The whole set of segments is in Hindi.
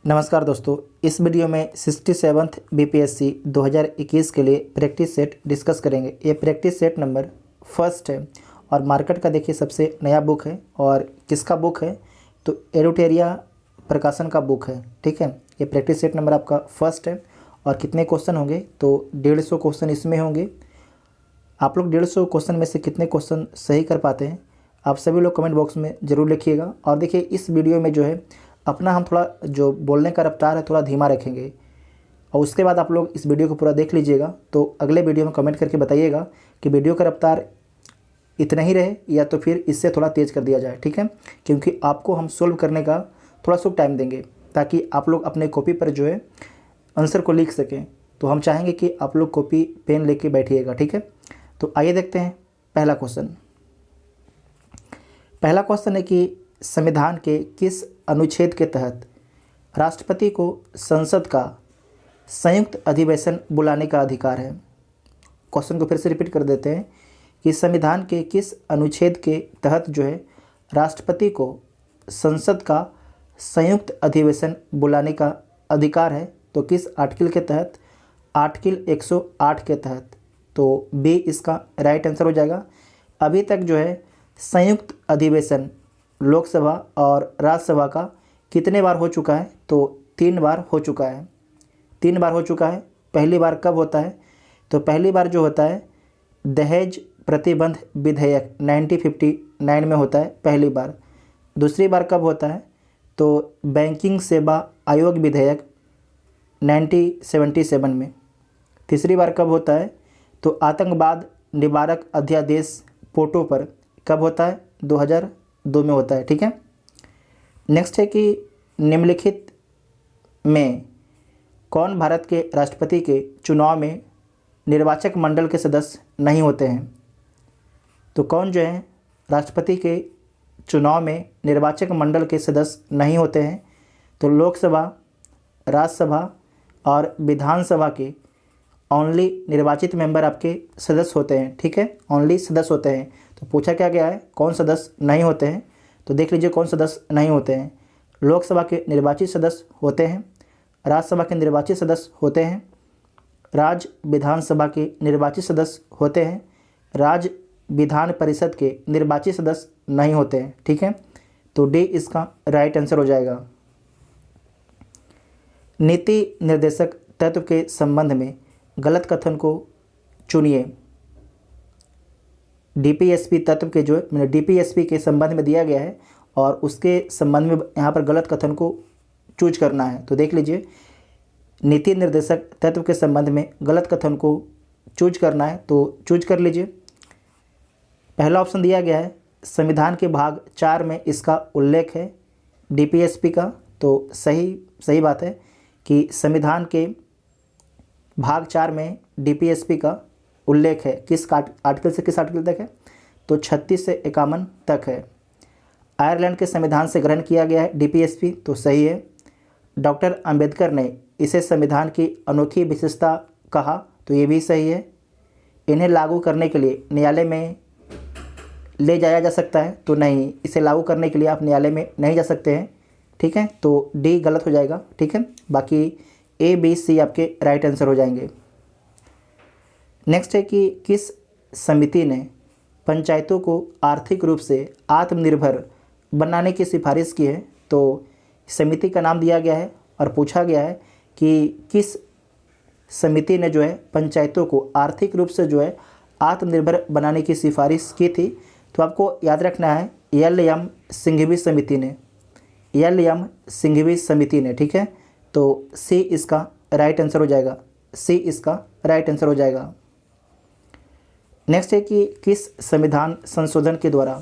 नमस्कार दोस्तों, इस वीडियो में 67th बीपीएससी 2021 के लिए प्रैक्टिस सेट डिस्कस करेंगे। ये प्रैक्टिस सेट नंबर फर्स्ट है और मार्केट का देखिए सबसे नया बुक है। और किसका बुक है तो एडुटेरिया प्रकाशन का बुक है। ठीक है, ये प्रैक्टिस सेट नंबर आपका फर्स्ट है। और कितने क्वेश्चन होंगे तो 150 क्वेश्चन इसमें होंगे। आप लोग 150 क्वेश्चन में से कितने क्वेश्चन सही कर पाते हैं आप सभी लोग कमेंट बॉक्स में ज़रूर लिखिएगा। और देखिए इस वीडियो में जो है अपना हम थोड़ा जो बोलने का रफ्तार है थोड़ा धीमा रखेंगे और उसके बाद आप लोग इस वीडियो को पूरा देख लीजिएगा। तो अगले वीडियो में कमेंट करके बताइएगा कि वीडियो का रफ्तार इतना ही रहे या तो फिर इससे थोड़ा तेज़ कर दिया जाए। ठीक है, क्योंकि आपको हम सोल्व करने का थोड़ा सा टाइम देंगे ताकि आप लोग अपने कॉपी पर जो है आंसर को लिख सकें। तो हम चाहेंगे कि आप लोग कॉपी पेन लेके बैठिएगा। ठीक है, तो आइए देखते हैं पहला क्वेश्चन। पहला क्वेश्चन है कि संविधान के किस अनुच्छेद के तहत राष्ट्रपति को संसद का संयुक्त अधिवेशन बुलाने का अधिकार है। क्वेश्चन को फिर से रिपीट कर देते हैं कि संविधान के किस अनुच्छेद के तहत जो है राष्ट्रपति को संसद का संयुक्त अधिवेशन बुलाने का अधिकार है। तो किस आर्टिकल के तहत? आर्टिकल 108 के तहत। तो बी इसका राइट आंसर हो जाएगा। अभी तक जो है संयुक्त अधिवेशन लोकसभा और राज्यसभा का कितने बार हो चुका है तो 3 बार हो चुका है। 3 बार हो चुका है। पहली बार कब होता है तो पहली बार जो होता है दहेज प्रतिबंध विधेयक 1959 में होता है पहली बार। दूसरी बार कब होता है तो बैंकिंग सेवा आयोग विधेयक 1977 में। तीसरी बार कब होता है तो आतंकवाद निवारक अध्यादेश पोटो पर कब होता है 2002 में होता है। ठीक है, नेक्स्ट है कि निम्नलिखित में कौन भारत के राष्ट्रपति के चुनाव में निर्वाचक मंडल के सदस्य नहीं होते हैं। तो कौन जो है राष्ट्रपति के चुनाव में निर्वाचक मंडल के सदस्य नहीं होते हैं तो लोकसभा, राज्यसभा और विधानसभा के ओनली निर्वाचित मेंबर आपके सदस्य होते हैं। ठीक है, ओनली सदस्य होते हैं। तो पूछा क्या गया है कौन सदस्य नहीं होते हैं तो देख लीजिए कौन सदस्य नहीं होते हैं। लोकसभा के निर्वाचित सदस्य होते हैं, राज्यसभा के निर्वाचित सदस्य होते हैं, राज्य विधानसभा के निर्वाचित सदस्य होते हैं, राज्य विधान परिषद के निर्वाचित सदस्य नहीं होते हैं। ठीक है, तो डी इसका राइट आंसर हो जाएगा। नीति निर्देशक तत्व के संबंध में गलत कथन को चुनिए। डीपीएसपी तत्व के जो डीपीएसपी के संबंध में दिया गया है और उसके संबंध में यहाँ पर गलत कथन को चूज करना है। तो देख लीजिए नीति निर्देशक तत्व के संबंध में गलत कथन को चूज करना है तो चूज कर लीजिए। पहला ऑप्शन दिया गया है संविधान के भाग 4 में इसका उल्लेख है डीपीएसपी का। तो सही बात है कि संविधान के भाग 4 में डीपीएसपी का उल्लेख है। किस आर्टिकल से किस आर्टिकल तक है तो 36 से 51 तक है। आयरलैंड के संविधान से ग्रहण किया गया है डीपीएसपी, तो सही है। डॉक्टर अंबेडकर ने इसे संविधान की अनोखी विशेषता कहा, तो ये भी सही है। इन्हें लागू करने के लिए न्यायालय में ले जाया जा सकता है, तो नहीं, इसे लागू करने के लिए आप न्यायालय में नहीं जा सकते हैं। ठीक है, तो डी गलत हो जाएगा। ठीक है, बाकी ए बी सी आपके राइट आंसर हो जाएंगे। नेक्स्ट है कि किस समिति ने पंचायतों को आर्थिक रूप से आत्मनिर्भर बनाने की सिफारिश की है। तो समिति का नाम दिया गया है और पूछा गया है कि किस समिति ने जो है पंचायतों को आर्थिक रूप से जो है आत्मनिर्भर बनाने की सिफारिश की थी। तो आपको याद रखना है एल.एम. सिंघवी समिति ने, एल.एम. सिंघवी समिति ने। ठीक है, तो सी इसका राइट आंसर हो जाएगा। सी इसका राइट आंसर हो जाएगा। नेक्स्ट है कि किस संविधान संशोधन के द्वारा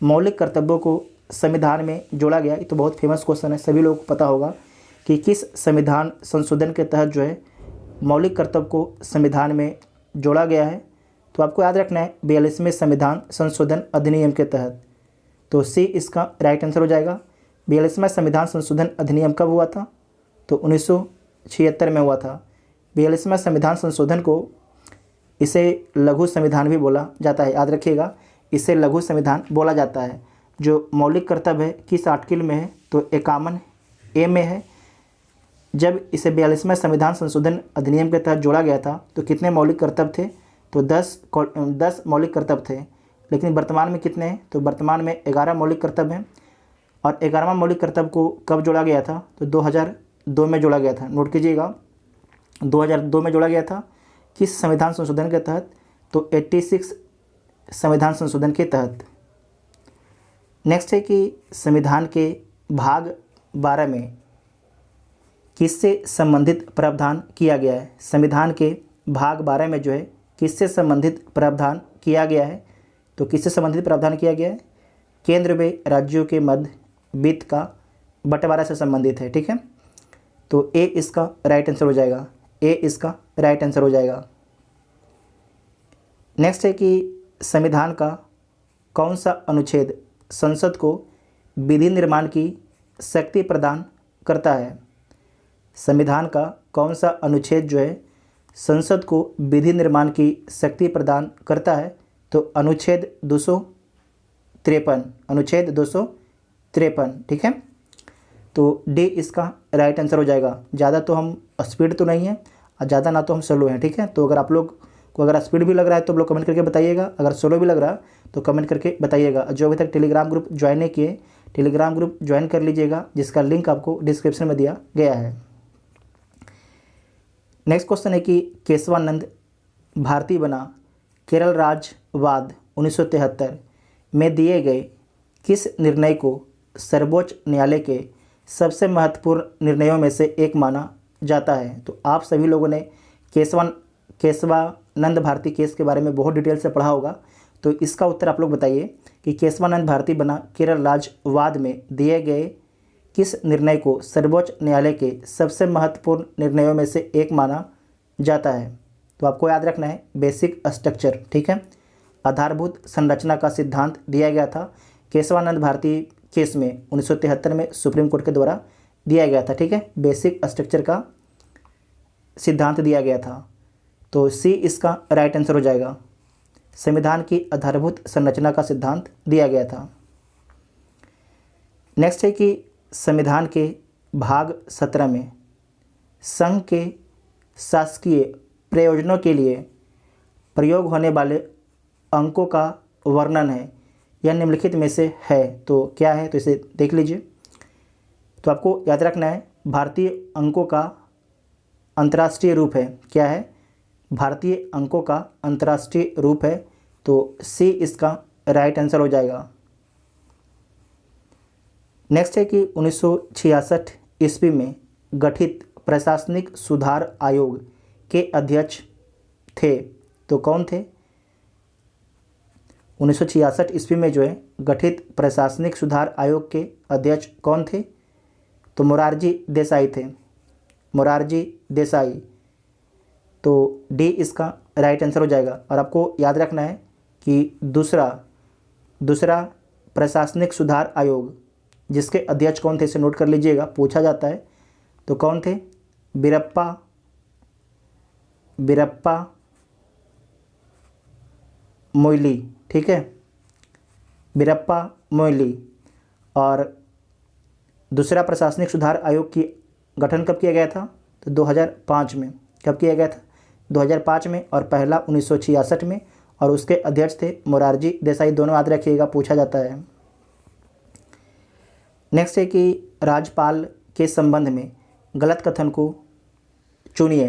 मौलिक कर्तव्यों को संविधान में जोड़ा गया। ये तो बहुत फेमस क्वेश्चन है, सभी लोगों को पता होगा कि किस संविधान संशोधन के तहत जो है मौलिक कर्तव्य को संविधान में जोड़ा गया है। तो आपको याद रखना है 42वें संविधान संशोधन अधिनियम के तहत। तो सी इसका राइट आंसर हो जाएगा। 42वां संविधान संशोधन अधिनियम कब हुआ था तो 1976 में हुआ था। 42वां संविधान संशोधन को इसे लघु संविधान भी बोला जाता है, याद रखिएगा, इसे लघु संविधान बोला जाता है। जो मौलिक कर्तव्य है किस आर्टिकल में है तो 51 ए में है। जब इसे 42वें संविधान संशोधन अधिनियम के तहत जोड़ा गया था तो कितने मौलिक कर्तव्य थे? तो 10 मौलिक कर्तव्य थे। लेकिन वर्तमान में कितने हैं? तो वर्तमान में 11 मौलिक कर्तव्य हैं। और 11वां मौलिक कर्तव्य को कब जोड़ा गया था? तो 2002 में जोड़ा गया था। नोट कीजिएगा, 2002 में जोड़ा गया था। किस संविधान संशोधन के तहत? तो 86 संविधान संशोधन के तहत। नेक्स्ट है कि संविधान के भाग 12 में किससे संबंधित प्रावधान किया गया है? संविधान के भाग 12 में जो है किससे संबंधित प्रावधान किया गया है? तो किससे संबंधित प्रावधान किया गया है? केंद्र व राज्यों के मध्य वित्त का बंटवारा से संबंधित है। ठीक है, तो ए इसका राइट आंसर हो जाएगा। ए इसका राइट आंसर हो जाएगा। नेक्स्ट है कि संविधान का कौन सा अनुच्छेद संसद को विधि निर्माण की शक्ति प्रदान करता है? संविधान का कौन सा अनुच्छेद जो है संसद को विधि निर्माण की शक्ति प्रदान करता है? तो अनुच्छेद 253, अनुच्छेद 253। ठीक है, तो डी इसका राइट आंसर हो जाएगा। ज़्यादा तो हम स्पीड तो नहीं है और ज़्यादा ना तो हम स्लो हैं। ठीक है, तो अगर आप लोग को अगर स्पीड भी लग रहा है तो आप लोग कमेंट करके बताइएगा, अगर स्लो भी लग रहा है तो कमेंट करके बताइएगा। जो अभी तक टेलीग्राम ग्रुप ज्वाइन नहीं किए, टेलीग्राम ग्रुप ज्वाइन कर लीजिएगा, जिसका लिंक आपको डिस्क्रिप्शन में दिया गया है। नेक्स्ट क्वेश्चन है कि केशवानंद भारती बना केरल राज्यवाद 1973 में दिए गए किस निर्णय को सर्वोच्च न्यायालय के सबसे महत्वपूर्ण निर्णयों में से एक माना जाता है? तो आप सभी लोगों ने केशवानंद भारती केस के बारे में बहुत डिटेल से पढ़ा होगा, तो इसका उत्तर आप लोग बताइए कि केशवानंद भारती बना केरल राज्यवाद में दिए गए किस निर्णय को सर्वोच्च न्यायालय के सबसे महत्वपूर्ण निर्णयों में से एक माना जाता है? तो आपको याद रखना है बेसिक स्ट्रक्चर। ठीक है, आधारभूत संरचना का सिद्धांत दिया गया था केशवानंद भारती केस में 1973 में सुप्रीम कोर्ट के द्वारा दिया गया था। ठीक है, बेसिक स्ट्रक्चर का सिद्धांत दिया गया था, तो सी इसका राइट आंसर हो जाएगा। संविधान की आधारभूत संरचना का सिद्धांत दिया गया था। नेक्स्ट है कि संविधान के भाग 17 में संघ के शासकीय प्रयोजनों के लिए प्रयोग होने वाले अंकों का वर्णन है, यह निम्नलिखित में से है। तो क्या है? तो इसे देख लीजिए। तो आपको याद रखना है भारतीय अंकों का अंतर्राष्ट्रीय रूप है। क्या है? भारतीय अंकों का अंतर्राष्ट्रीय रूप है, तो सी इसका राइट आंसर हो जाएगा। नेक्स्ट है कि 1966 ईस्वी में गठित प्रशासनिक सुधार आयोग के अध्यक्ष थे, तो कौन थे? 1966 ईस्वी में जो है गठित प्रशासनिक सुधार आयोग के अध्यक्ष कौन थे? तो मोरारजी देसाई थे, मोरारजी देसाई। तो डी इसका राइट आंसर हो जाएगा। और आपको याद रखना है कि दूसरा प्रशासनिक सुधार आयोग जिसके अध्यक्ष कौन थे इसे नोट कर लीजिएगा, पूछा जाता है। तो कौन थे? बीरप्पा मोइली। ठीक है, बीरप्पा मोइली। और दूसरा प्रशासनिक सुधार आयोग की गठन कब किया गया था? तो 2005 में। कब किया गया था? 2005 में। और पहला 1966 में, और उसके अध्यक्ष थे मोरारजी देसाई। दोनों याद रखिएगा, पूछा जाता है। नेक्स्ट है कि राज्यपाल के संबंध में गलत कथन को चुनिए।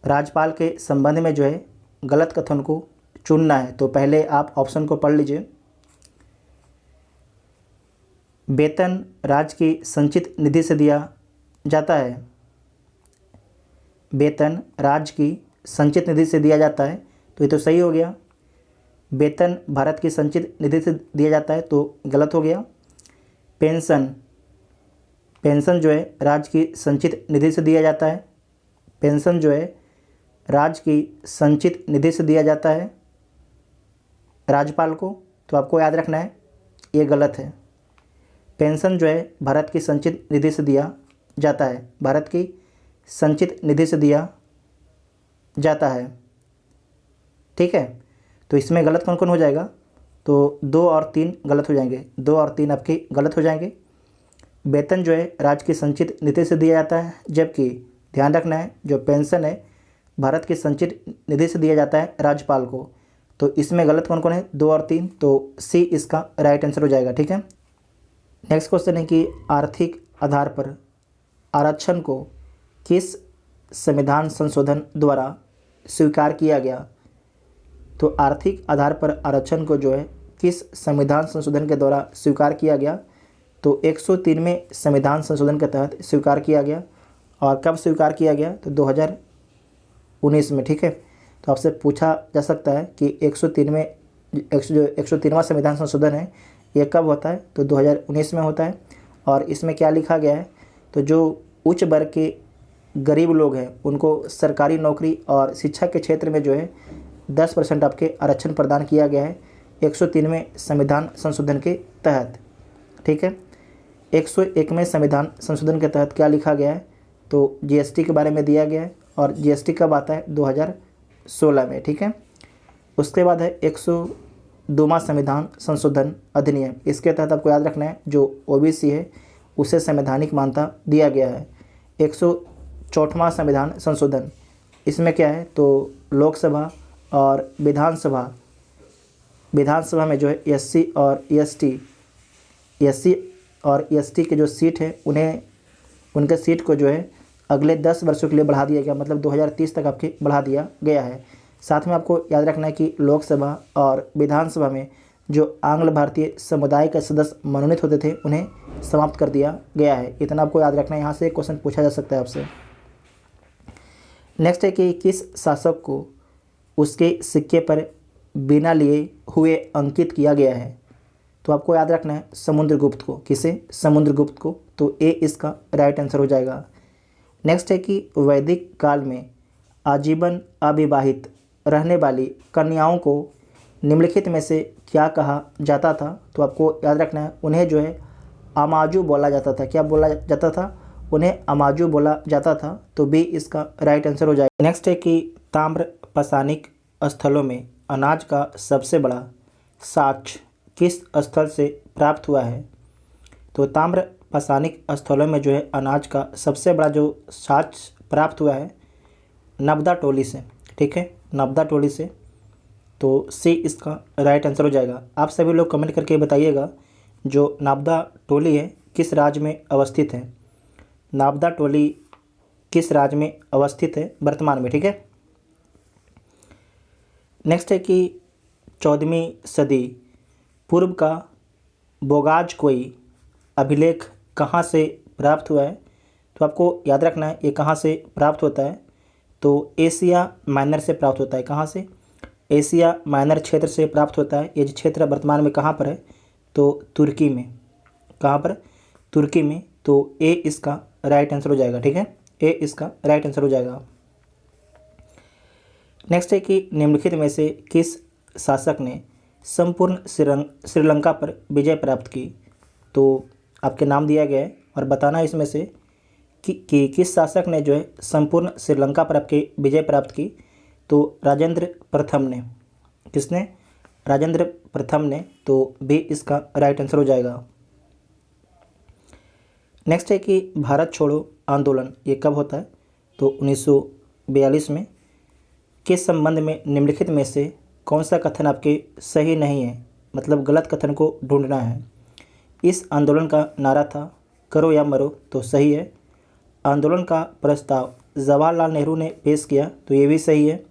राज्यपाल के संबंध में जो है गलत कथन को चुनना है, तो पहले आप ऑप्शन को पढ़ लीजिए। वेतन राज्य की संचित निधि से दिया जाता है, वेतन राज्य की संचित निधि से दिया जाता है, तो ये तो सही हो गया। वेतन भारत की संचित निधि से दिया जाता है, तो गलत हो गया। पेंशन जो है राज्य की संचित निधि से दिया जाता है, पेंशन जो है राज्य की संचित निधि से दिया जाता है राज्यपाल को, तो आपको याद रखना है ये गलत है। पेंशन जो है भारत की संचित निधि से दिया जाता है, भारत की संचित निधि से दिया जाता है। ठीक है, तो इसमें गलत कौन कौन हो जाएगा? तो 2 और 3 गलत हो जाएंगे, 2 और 3 आपके गलत हो जाएंगे। वेतन जो है राज्य की संचित निधि से दिया जाता है, जबकि ध्यान रखना है जो पेंशन है भारत की संचित निधि से दिया जाता है राज्यपाल को। तो इसमें गलत कौन कौन है, 2 और 3, तो सी इसका राइट आंसर हो जाएगा। ठीक है। नेक्स्ट क्वेश्चन है कि आर्थिक आधार पर आरक्षण को किस संविधान संशोधन द्वारा स्वीकार किया गया। तो आर्थिक आधार पर आरक्षण को जो है किस संविधान संशोधन के द्वारा स्वीकार किया गया, तो 103वें संविधान संशोधन के तहत स्वीकार किया गया। और कब स्वीकार किया गया, तो 2019 में। ठीक है। तो आपसे पूछा जा सकता है कि 103वां संविधान संशोधन है ये कब होता है, तो 2019 में होता है। और इसमें क्या लिखा गया है, तो जो उच्च वर्ग के गरीब लोग हैं उनको सरकारी नौकरी और शिक्षा के क्षेत्र में जो है 10% आपके आरक्षण प्रदान किया गया है 103वें संविधान संशोधन के तहत। ठीक है। 101वें संविधान संशोधन के तहत क्या लिखा गया है, तो जीएसटी के बारे में दिया गया है। और जीएसटी कब आता है, 2016 में। ठीक है। उसके बाद है 102वां संविधान संशोधन अधिनियम। इसके तहत आपको याद रखना है जो ओबीसी है उसे संवैधानिक मान्यता दिया गया है। 104वां संविधान संशोधन, इसमें क्या है, तो लोकसभा और विधानसभा में जो है एससी और एसटी के जो सीट है उनके सीट को जो है अगले 10 वर्षों के लिए बढ़ा दिया गया, मतलब 2030 तक आपके बढ़ा दिया गया है। साथ में आपको याद रखना है कि लोकसभा और विधानसभा में जो आंग्ल भारतीय समुदाय के सदस्य मनोनीत होते थे उन्हें समाप्त कर दिया गया है। इतना आपको याद रखना है, यहाँ से एक क्वेश्चन पूछा जा सकता है आपसे। नेक्स्ट है कि किस शासक को उसके सिक्के पर बिना लिए हुए अंकित किया गया है। तो आपको याद रखना है समुद्रगुप्त को। किसे, समुद्रगुप्त को। तो ए इसका राइट आंसर हो जाएगा। नेक्स्ट है कि वैदिक काल में आजीवन अविवाहित रहने वाली कन्याओं को निम्नलिखित में से क्या कहा जाता था। तो आपको याद रखना है उन्हें जो है अमाजू बोला जाता था। क्या बोला जाता था, उन्हें अमाजू बोला जाता था। तो बी इसका राइट आंसर हो जाएगा। नेक्स्ट है कि ताम्र पसानिक स्थलों में अनाज का सबसे बड़ा साक्ष्य किस स्थल से प्राप्त हुआ है। तो ताम्र पसानिक स्थलों में जो है अनाज का सबसे बड़ा जो साक्ष्य प्राप्त हुआ है नबदा टोली से। ठीक है, नबदा टोली से। तो सी इसका राइट आंसर हो जाएगा। आप सभी लोग कमेंट करके बताइएगा जो नाबदा टोली है किस राज्य में अवस्थित है। नाबदा टोली किस राज्य में अवस्थित है वर्तमान में। ठीक है। नेक्स्ट है कि 14वीं सदी पूर्व का बोगाज कोई अभिलेख कहाँ से प्राप्त हुआ है। तो आपको याद रखना है ये कहाँ से प्राप्त होता है, तो एशिया माइनर से प्राप्त होता है। कहाँ से, एशिया माइनर क्षेत्र से प्राप्त होता है। ये क्षेत्र वर्तमान में कहाँ पर है, तो तुर्की में। कहाँ पर, तुर्की में। तो ए इसका राइट आंसर हो जाएगा। ठीक है, ए इसका राइट आंसर हो जाएगा। नेक्स्ट है कि निम्नलिखित में से किस शासक ने संपूर्ण श्रीलंका पर विजय प्राप्त की। तो आपके नाम दिया गया है और बताना है इसमें से कि किस शासक ने जो है संपूर्ण श्रीलंका पर आपके विजय प्राप्त की। तो राजेंद्र प्रथम ने। किसने, राजेंद्र प्रथम ने। तो बी इसका राइट आंसर हो जाएगा। नेक्स्ट है कि भारत छोड़ो आंदोलन ये कब होता है, तो 1942 में। किस संबंध में निम्नलिखित में से कौन सा कथन आपके सही नहीं है, मतलब गलत कथन को ढूंढना है। इस आंदोलन का नारा था करो या मरो, तो सही है। आंदोलन का प्रस्ताव जवाहरलाल नेहरू ने पेश किया, तो ये भी सही है।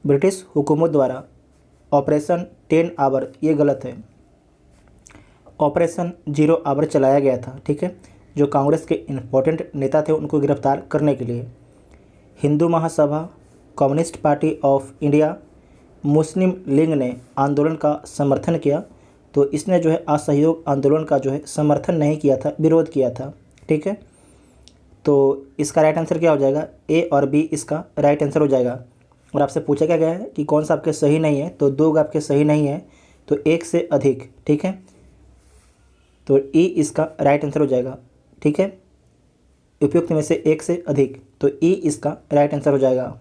ब्रिटिश हुकूमत द्वारा ऑपरेशन 10 आवर, ये गलत है। ऑपरेशन 0 आवर चलाया गया था। ठीक है, जो कांग्रेस के इम्पोर्टेंट नेता थे उनको गिरफ्तार करने के लिए। Hindu Mahasabha, Communist Party of India, Muslim League ने आंदोलन का समर्थन किया, तो इसने जो है असहयोग आंदोलन का जो है समर्थन नहीं किया था, विरोध किया था। ठीक है, तो इसका राइट आंसर क्या हो जाएगा, ए और बी इसका राइट आंसर हो जाएगा। और आपसे पूछा क्या गया है कि कौन सा आपके सही नहीं है, तो 2 आपके सही नहीं है, तो 1 से अधिक। ठीक है, तो ई इसका राइट आंसर हो जाएगा। ठीक है, उपयुक्त में से 1 से अधिक, तो ई इसका राइट आंसर हो जाएगा।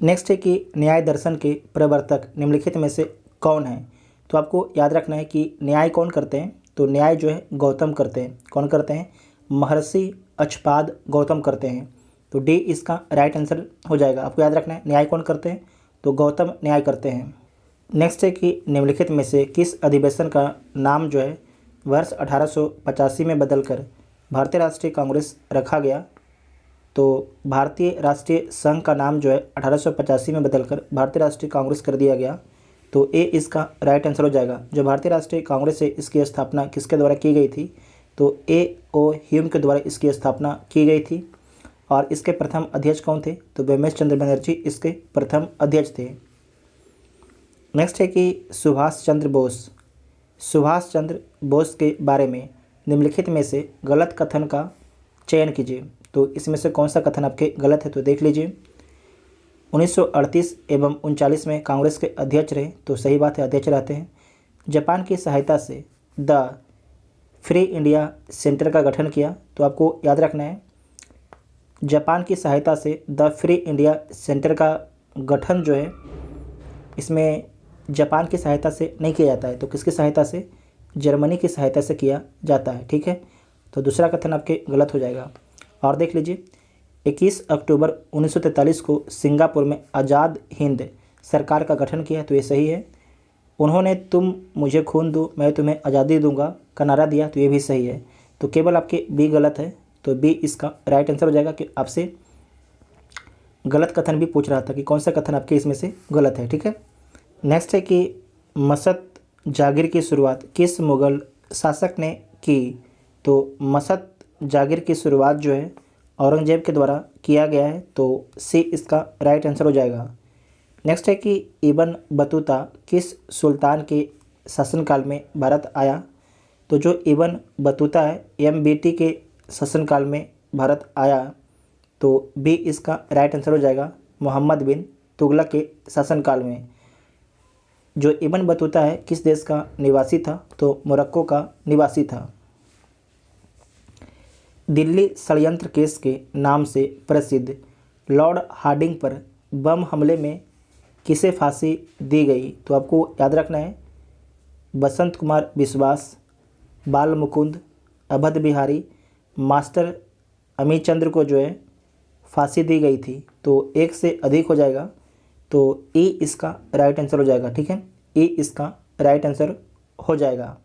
नेक्स्ट है कि न्याय दर्शन के प्रवर्तक निम्नलिखित में से कौन है। तो आपको याद रखना है कि न्याय कौन करते हैं, तो न्याय जो है गौतम करते हैं। कौन करते हैं? महर्षि अक्षपाद गौतम करते हैं। तो डी इसका राइट आंसर हो जाएगा। आपको याद रखना है न्याय कौन करते हैं, तो गौतम न्याय करते हैं। नेक्स्ट है कि निम्नलिखित में से किस अधिवेशन का नाम जो है वर्ष 1885 में बदलकर भारतीय राष्ट्रीय कांग्रेस रखा गया? तो भारतीय राष्ट्रीय संघ का नाम जो है 1885 में बदलकर भारतीय राष्ट्रीय कांग्रेस कर दिया गया। तो ए इसका राइट आंसर हो जाएगा। जो भारतीय राष्ट्रीय कांग्रेस है इसकी स्थापना किसके द्वारा की गई थी? तो ए ओ ह्यूम के द्वारा इसकी स्थापना की गई थी। और इसके प्रथम अध्यक्ष कौन थे? तो बेमेश चंद्र बनर्जी इसके प्रथम अध्यक्ष थे। नेक्स्ट है कि सुभाष चंद्र बोस। सुभाष चंद्र बोस के बारे में निम्नलिखित में से गलत कथन का चयन कीजिए। तो इसमें से कौन सा कथन आपके गलत है? तो देख लीजिए। 1938 एवं 39 में कांग्रेस के अध्यक्ष रहे, तो सही बात है, अध्यक्ष रहते हैं। जापान की सहायता से द फ्री इंडिया सेंटर का गठन किया, तो आपको याद रखना है जापान की सहायता से द फ्री इंडिया सेंटर का गठन जो है इसमें जापान की सहायता से नहीं किया जाता है, तो किसकी सहायता से? जर्मनी की सहायता से किया जाता है। ठीक है, तो दूसरा कथन आपके गलत हो जाएगा। और देख लीजिए 21 अक्टूबर 1943 को सिंगापुर में आज़ाद हिंद सरकार का गठन किया, तो ये सही है। उन्होंने तुम मुझे खून दो मैं तुम्हें आज़ादी दूंगा का नारा दिया, तो ये भी सही है। तो केवल आपके बी गलत है, तो बी इसका राइट आंसर हो जाएगा। कि आपसे गलत कथन भी पूछ रहा था कि कौन सा कथन आपके इसमें से गलत है। ठीक है, नेक्स्ट है कि मसद जागीर की शुरुआत किस मुग़ल शासक ने की? तो मसद जागीर की शुरुआत जो है औरंगजेब के द्वारा किया गया है, तो सी इसका राइट आंसर हो जाएगा। नेक्स्ट है कि इब्न बतूता किस सुल्तान के शासनकाल में भारत आया? तो जो इब्न बतूता है MBT के शासनकाल में भारत आया, तो बी इसका राइट आंसर हो जाएगा। मोहम्मद बिन तुगलक के शासनकाल में। जो इब्न बतूता है किस देश का निवासी था? तो मोरक्को का निवासी था। दिल्ली षड्यंत्र केस के नाम से प्रसिद्ध लॉर्ड हार्डिंग पर बम हमले में किसे फांसी दी गई? तो आपको याद रखना है बसंत कुमार विश्वास, बाल मुकुंद, अवध बिहारी, मास्टर अमीचंद्र को जो है फांसी दी गई थी, तो एक से अधिक हो जाएगा, तो ई इसका राइट आंसर हो जाएगा। ठीक है, ई इसका राइट आंसर हो जाएगा।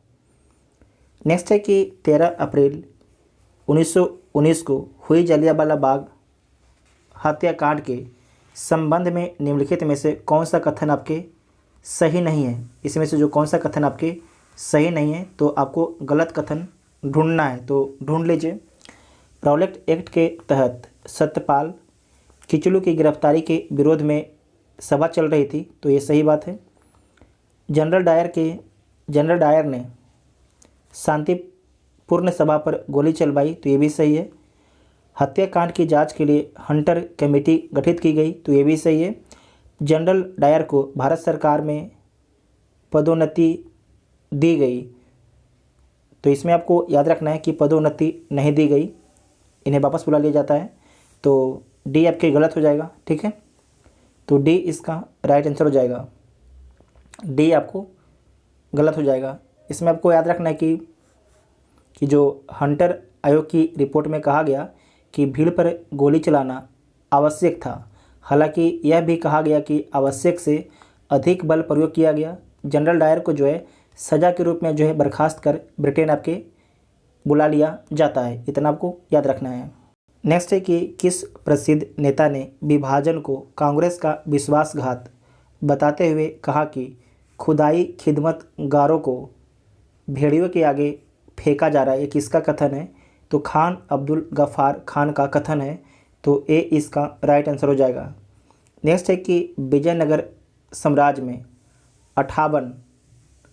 नेक्स्ट है कि 13 अप्रैल 1919 को हुई जलियांवाला बाग हत्याकांड के संबंध में निम्नलिखित में से कौन सा कथन आपके सही नहीं है? इसमें से जो कौन सा कथन आपके सही नहीं है, तो आपको गलत कथन ढूंढना है, तो ढूंढ लीजिए। रॉलेट एक्ट के तहत सत्यपाल किचलू की गिरफ्तारी के विरोध में सभा चल रही थी, तो ये सही बात है। जनरल डायर ने शांतिपूर्ण सभा पर गोली चलवाई, तो ये भी सही है। हत्याकांड की जांच के लिए हंटर कमेटी गठित की गई, तो ये भी सही है। जनरल डायर को भारत सरकार में पदोन्नति दी गई, तो इसमें आपको याद रखना है कि पदोन्नति नहीं दी गई, इन्हें वापस बुला लिया जाता है, तो डी आपके गलत हो जाएगा। ठीक है, तो डी इसका राइट आंसर हो जाएगा। डी आपको गलत हो जाएगा। इसमें आपको याद रखना है कि जो हंटर आयोग की रिपोर्ट में कहा गया कि भीड़ पर गोली चलाना आवश्यक था, हालांकि यह भी कहा गया कि आवश्यक से अधिक बल प्रयोग किया गया। जनरल डायर को जो है सज़ा के रूप में जो है बर्खास्त कर ब्रिटेन आपके बुला लिया जाता है, इतना आपको याद रखना है। नेक्स्ट है कि किस प्रसिद्ध नेता ने विभाजन को कांग्रेस का विश्वासघात बताते हुए कहा कि खुदाई खिदमत गारों को भेड़ियों के आगे फेंका जा रहा है? ये किसका कथन है? तो खान अब्दुल गफ़ार खान का कथन है, तो ए इसका राइट आंसर हो जाएगा। नेक्स्ट है कि विजयनगर साम्राज्य में 58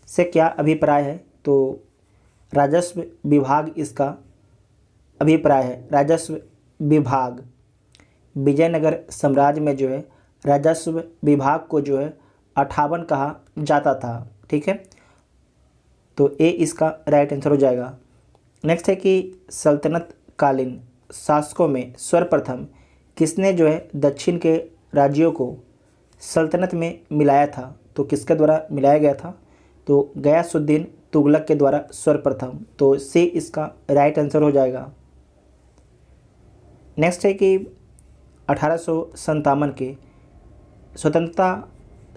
से क्या अभिप्राय है? तो राजस्व विभाग इसका अभिप्राय है। राजस्व विभाग विजयनगर साम्राज्य में जो है राजस्व विभाग को जो है 58 कहा जाता था। ठीक है, तो ए इसका राइट आंसर हो जाएगा। नेक्स्ट है कि सल्तनत कालीन शासकों में सर्वप्रथम किसने जो है दक्षिण के राज्यों को सल्तनत में मिलाया था? तो किसके द्वारा मिलाया गया था? तो गयासुद्दीन तुगलक के द्वारा सर्वप्रथम। तो सी इसका राइट आंसर हो जाएगा। नेक्स्ट है कि 1857 के स्वतंत्रता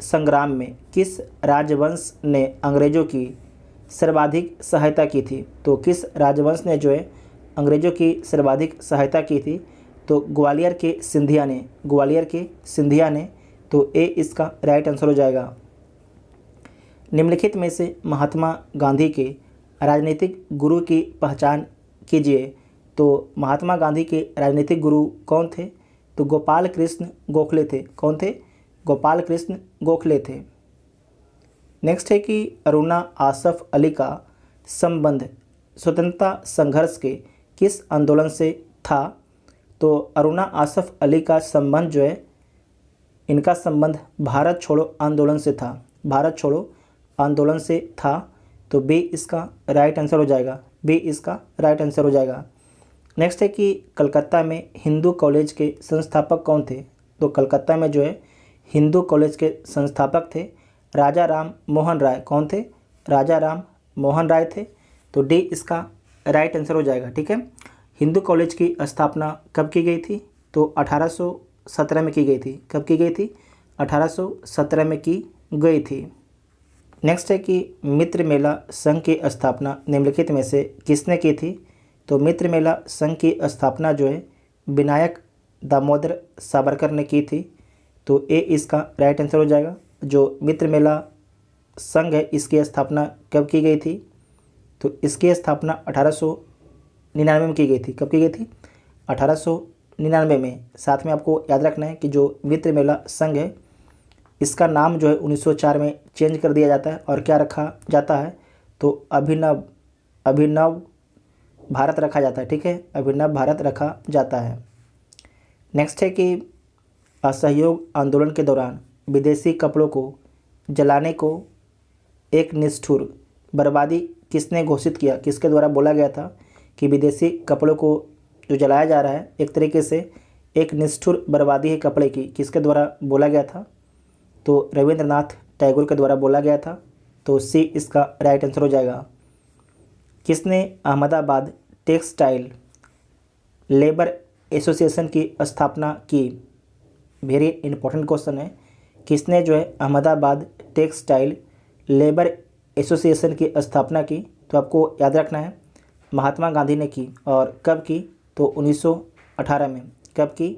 संग्राम में किस राजवंश ने अंग्रेज़ों की सर्वाधिक सहायता की थी? तो किस राजवंश ने जो है अंग्रेज़ों की सर्वाधिक सहायता की थी? तो ग्वालियर के सिंधिया ने। तो ए इसका राइट आंसर हो जाएगा। निम्नलिखित में से महात्मा गांधी के राजनीतिक गुरु की पहचान कीजिए। तो महात्मा गांधी के राजनीतिक गुरु कौन थे? तो गोपाल कृष्ण गोखले थे। कौन थे? गोपाल कृष्ण गोखले थे। नेक्स्ट है कि अरुणा आसफ अली का संबंध स्वतंत्रता संघर्ष के किस आंदोलन से था? तो अरुणा आसफ अली का संबंध जो है, इनका संबंध भारत छोड़ो आंदोलन से था। भारत छोड़ो आंदोलन से था। तो बी इसका राइट आंसर हो जाएगा। बी इसका राइट आंसर हो जाएगा। नेक्स्ट है कि कलकत्ता में हिंदू कॉलेज के संस्थापक कौन थे? तो कलकत्ता में जो है हिंदू कॉलेज के संस्थापक थे राजा राम मोहन राय। कौन थे? राजा राम मोहन राय थे। तो डी इसका राइट आंसर हो जाएगा। ठीक है। हिंदू कॉलेज की स्थापना कब की गई थी? तो 1817 में की गई थी। कब की गई थी? 1817 में की गई थी। नेक्स्ट है कि मित्र मेला संघ की स्थापना निम्नलिखित में से किसने की थी? तो मित्र मेला संघ की स्थापना जो है विनायक दामोदर सावरकर ने की थी। तो ए इसका राइट आंसर हो जाएगा। जो मित्र मेला संघ है इसकी स्थापना कब की गई थी? तो इसकी स्थापना 1899 में की गई थी। कब की गई थी? 1899 में। साथ में आपको याद रखना है कि जो मित्र मेला संघ है इसका नाम जो है 1904 में चेंज कर दिया जाता है और क्या रखा जाता है? तो अभिनव भारत रखा जाता है। ठीक है, अभिनव भारत रखा जाता है। नेक्स्ट है कि असहयोग आंदोलन के दौरान विदेशी कपड़ों को जलाने को एक निष्ठुर बर्बादी किसने घोषित किया? किसके द्वारा बोला गया था कि विदेशी कपड़ों को जो जलाया जा रहा है एक तरीके से एक निष्ठुर बर्बादी है कपड़े की, किसके द्वारा बोला गया था? तो रविंद्रनाथ टैगोर के द्वारा बोला गया था। तो सी इसका राइट आंसर हो जाएगा। किसने अहमदाबाद टेक्सटाइल लेबर एसोसिएशन की स्थापना की? वेरी इंपॉर्टेंट क्वेश्चन है। किसने जो है अहमदाबाद टेक्सटाइल लेबर एसोसिएशन की स्थापना की? तो आपको याद रखना है महात्मा गांधी ने की। और कब की? तो 1918 में। कब की?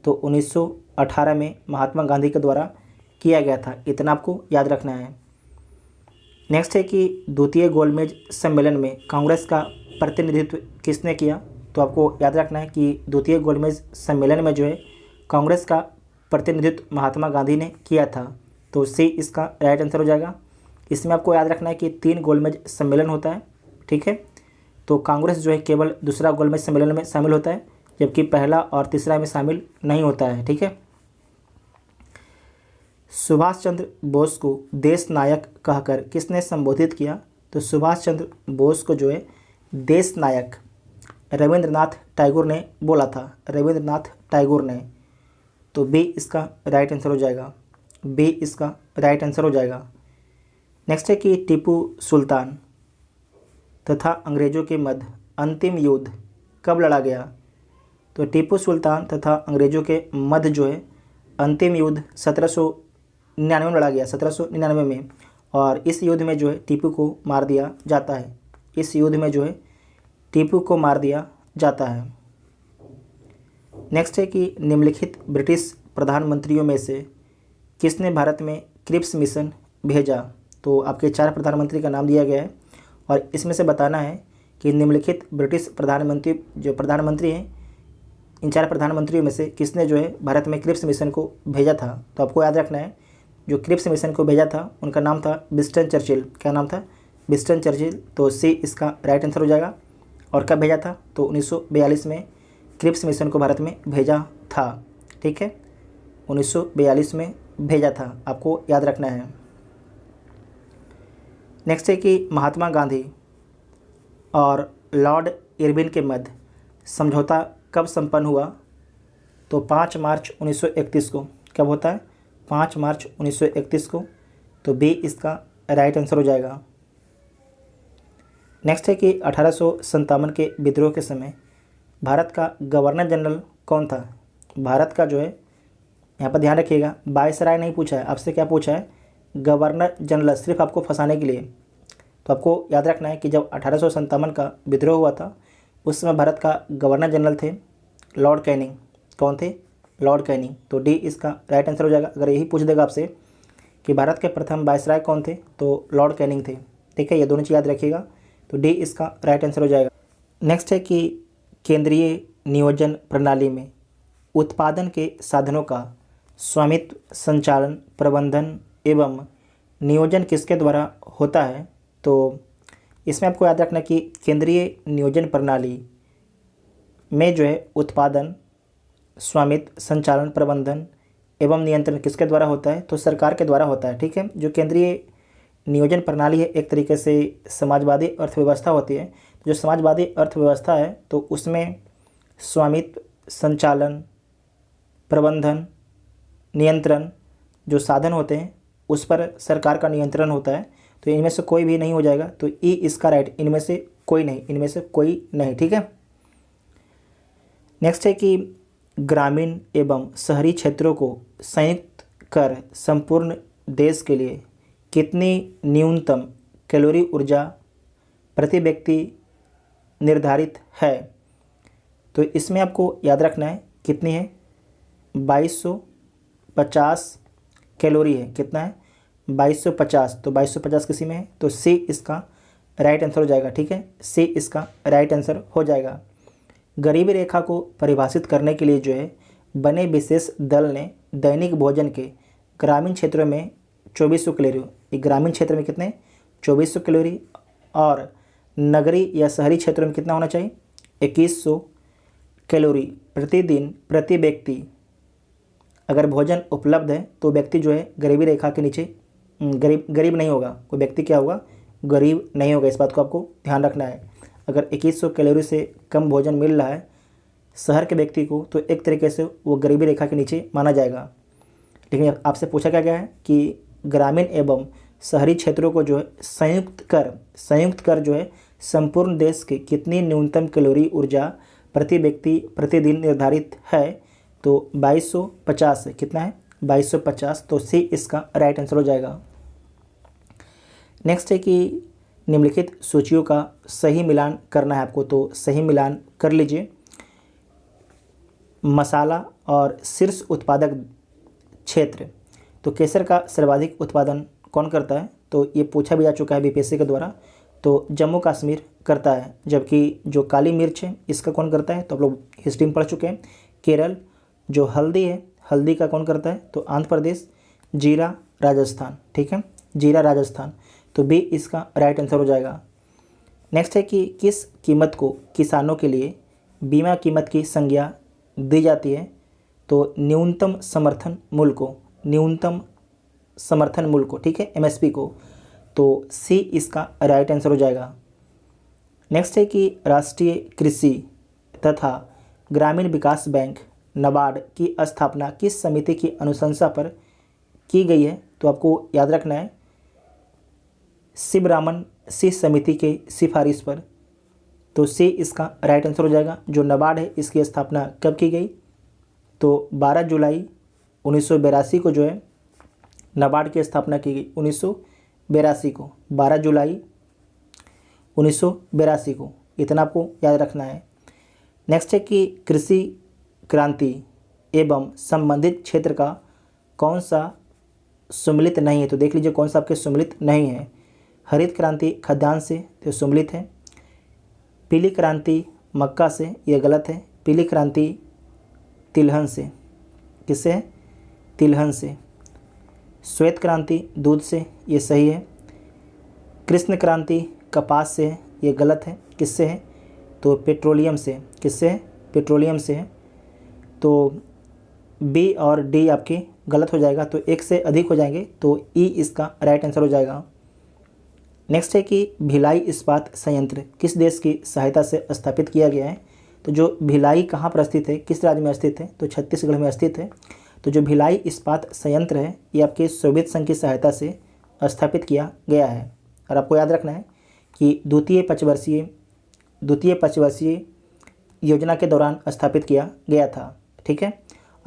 तो 1918 में महात्मा गांधी के द्वारा किया गया था। इतना आपको याद रखना है। नेक्स्ट है कि द्वितीय गोलमेज सम्मेलन में कांग्रेस का प्रतिनिधित्व किसने किया? तो आपको याद रखना है कि द्वितीय गोलमेज सम्मेलन में जो है कांग्रेस का प्रतिनिधित्व महात्मा गांधी ने किया था। तो सी इसका राइट आंसर हो जाएगा। इसमें आपको याद रखना है कि 3 गोलमेज सम्मेलन होता है। ठीक है, तो कांग्रेस जो है केवल दूसरा गोलमेज सम्मेलन में शामिल होता है, जबकि पहला और तीसरा में शामिल नहीं होता है। ठीक है। सुभाष चंद्र बोस को देश नायक कहकर किसने संबोधित किया? तो सुभाष चंद्र बोस को जो है देश नायक रविंद्रनाथ टैगोर ने बोला था। रविंद्रनाथ टैगोर ने। तो बी इसका राइट आंसर हो जाएगा। बी इसका राइट आंसर हो जाएगा। नेक्स्ट है कि टीपू सुल्तान तथा अंग्रेज़ों के मध्य अंतिम युद्ध कब लड़ा गया? तो टीपू सुल्तान तथा अंग्रेज़ों के मध्य जो है अंतिम युद्ध 1799 में लड़ा गया। 1799 में। और इस युद्ध में जो है टीपू को मार दिया जाता है। इस युद्ध में जो है टीपू को मार दिया जाता है। नेक्स्ट है कि निम्नलिखित ब्रिटिश प्रधानमंत्रियों में से किसने भारत में क्रिप्स मिशन भेजा? तो आपके 4 प्रधानमंत्री का नाम दिया गया है और इसमें से बताना है कि निम्नलिखित ब्रिटिश प्रधानमंत्री जो प्रधानमंत्री हैं इन 4 प्रधानमंत्रियों में से किसने जो है भारत में क्रिप्स मिशन को भेजा था? तो आपको याद रखना है जो क्रिप्स मिशन को भेजा था उनका नाम था विंस्टन चर्चिल। क्या नाम था? Winston Churchill. तो सी इसका राइट आंसर हो जाएगा। और कब भेजा था? तो 1942 में क्रिप्स मिशन को भारत में भेजा था। ठीक है, 1942 में भेजा था। आपको याद रखना है। नेक्स्ट है कि महात्मा गांधी और लॉर्ड इरविन के मध्य समझौता कब संपन्न हुआ? तो 5 मार्च 1931 को। कब होता है? 5 मार्च 1931 को। तो बी इसका राइट आंसर हो जाएगा। नेक्स्ट है कि 1857 के विद्रोह के समय भारत का गवर्नर जनरल कौन था। भारत का जो है, यहाँ पर ध्यान रखिएगा, वायसराय नहीं पूछा है आपसे, क्या पूछा है, गवर्नर जनरल, सिर्फ आपको फंसाने के लिए। तो आपको याद रखना है कि जब 1857 का विद्रोह हुआ था उस समय भारत का गवर्नर जनरल थे लॉर्ड कैनिंग। कौन थे, लॉर्ड कैनिंग। तो डी इसका राइट आंसर हो जाएगा। अगर यही पूछ देगा आपसे कि भारत के प्रथम वायसराय कौन थे तो लॉर्ड कैनिंग थे। ठीक है, ये दोनों चीज़ याद रखिएगा। तो डी इसका राइट आंसर हो जाएगा। नेक्स्ट है कि केंद्रीय नियोजन प्रणाली में उत्पादन के साधनों का स्वामित्व, संचालन, प्रबंधन एवं नियोजन किसके द्वारा होता है। तो इसमें आपको याद रखना कि केंद्रीय नियोजन प्रणाली में जो है उत्पादन, स्वामित्व, संचालन, प्रबंधन एवं नियंत्रण किसके द्वारा होता है, तो सरकार के द्वारा होता है। ठीक है, जो केंद्रीय नियोजन प्रणाली है एक तरीके से समाजवादी अर्थव्यवस्था होती है। जो समाजवादी अर्थव्यवस्था है तो उसमें स्वामित्व, संचालन, प्रबंधन, नियंत्रण जो साधन होते हैं उस पर सरकार का नियंत्रण होता है। तो इनमें से कोई भी नहीं हो जाएगा। तो ई इसका राइट, इनमें से कोई नहीं, इनमें से कोई नहीं। ठीक है। नेक्स्ट है कि ग्रामीण एवं शहरी क्षेत्रों को संयुक्त कर संपूर्ण देश के लिए कितनी न्यूनतम कैलोरी ऊर्जा प्रति व्यक्ति निर्धारित है। तो इसमें आपको याद रखना है कितनी है, 2250 कैलोरी है। कितना है, 2250। तो 2250 किसी में है तो सी इसका राइट आंसर हो जाएगा। ठीक है, सी इसका राइट आंसर हो जाएगा। गरीबी रेखा को परिभाषित करने के लिए जो है बने विशेष दल ने दैनिक भोजन के ग्रामीण क्षेत्रों में 2400 कैलोरी, ग्रामीण क्षेत्र में कितने 2400 कैलोरी, और नगरी या शहरी क्षेत्रों में कितना होना चाहिए 2100 कैलोरी प्रतिदिन प्रति व्यक्ति अगर भोजन उपलब्ध है तो व्यक्ति जो है गरीबी रेखा के नीचे गरीब नहीं होगा। कोई व्यक्ति क्या होगा, गरीब नहीं होगा। इस बात को आपको ध्यान रखना है। अगर 2100 कैलोरी से कम भोजन मिल रहा है शहर के व्यक्ति को तो एक तरीके से वो गरीबी रेखा के नीचे माना जाएगा। लेकिन आपसे पूछा क्या गया है कि ग्रामीण एवं शहरी क्षेत्रों को जो है संयुक्त कर जो है संपूर्ण देश के कितनी न्यूनतम कैलोरी ऊर्जा प्रति व्यक्ति प्रतिदिन निर्धारित है। तो 2250 है। कितना है 2250। तो सी इसका राइट आंसर हो जाएगा। नेक्स्ट है कि निम्नलिखित सूचियों का सही मिलान करना है आपको। तो सही मिलान कर लीजिए। मसाला और शीर्ष उत्पादक क्षेत्र, तो केसर का सर्वाधिक उत्पादन कौन करता है। तो ये पूछा भी जा चुका है बीपीएससी के द्वारा। तो जम्मू कश्मीर करता है। जबकि जो काली मिर्च है इसका कौन करता है, तो आप लोग हिस्ट्री में पढ़ चुके हैं। केरल। जो हल्दी है, हल्दी का कौन करता है, तो आंध्र प्रदेश। जीरा राजस्थान। ठीक है, जीरा राजस्थान। तो बी इसका राइट आंसर हो जाएगा। नेक्स्ट है कि किस कीमत को किसानों के लिए बीमा कीमत की संज्ञा दी जाती है। तो न्यूनतम समर्थन मूल्य को, न्यूनतम समर्थन मूल्य को, ठीक है, एमएसपी को। तो सी इसका राइट आंसर हो जाएगा। नेक्स्ट है कि राष्ट्रीय कृषि तथा ग्रामीण विकास बैंक नाबार्ड की स्थापना किस समिति की अनुशंसा पर की गई है। तो आपको याद रखना है शिवरामन सी समिति के सिफारिश पर। तो सी इसका राइट आंसर हो जाएगा। जो नाबार्ड है इसकी स्थापना कब की गई, तो 12 जुलाई 1982 को जो है नाबार्ड की स्थापना की गई। 1982 को, 12 जुलाई 1982 को। इतना आपको याद रखना है। नेक्स्ट है कि कृषि क्रांति एवं संबंधित क्षेत्र का कौन सा सम्मिलित नहीं है। तो देख लीजिए कौन सा आपके सम्मिलित नहीं है। हरित क्रांति खाद्यान्न से, तो सम्मिलित है। पीली क्रांति मक्का से, यह गलत है। पीली क्रांति तिलहन से, किससे है, तिलहन से। श्वेत क्रांति दूध से, ये सही है। कृष्ण क्रांति कपास से, ये गलत है। किससे है, तो पेट्रोलियम से। किससे है, पेट्रोलियम से है। तो बी और डी आपके गलत हो जाएगा। तो एक से अधिक हो जाएंगे। तो ई इसका राइट आंसर हो जाएगा। नेक्स्ट है कि भिलाई इस्पात संयंत्र किस देश की सहायता से स्थापित किया गया है। तो जो भिलाई कहाँ पर स्थित है, किस राज्य में स्थित है, तो छत्तीसगढ़ में स्थित है। तो जो भिलाई इस्पात संयंत्र है ये आपके सोवियत संघ की सहायता से स्थापित किया गया है। और आपको याद रखना है कि द्वितीय पंचवर्षीय योजना के दौरान स्थापित किया गया था। ठीक है,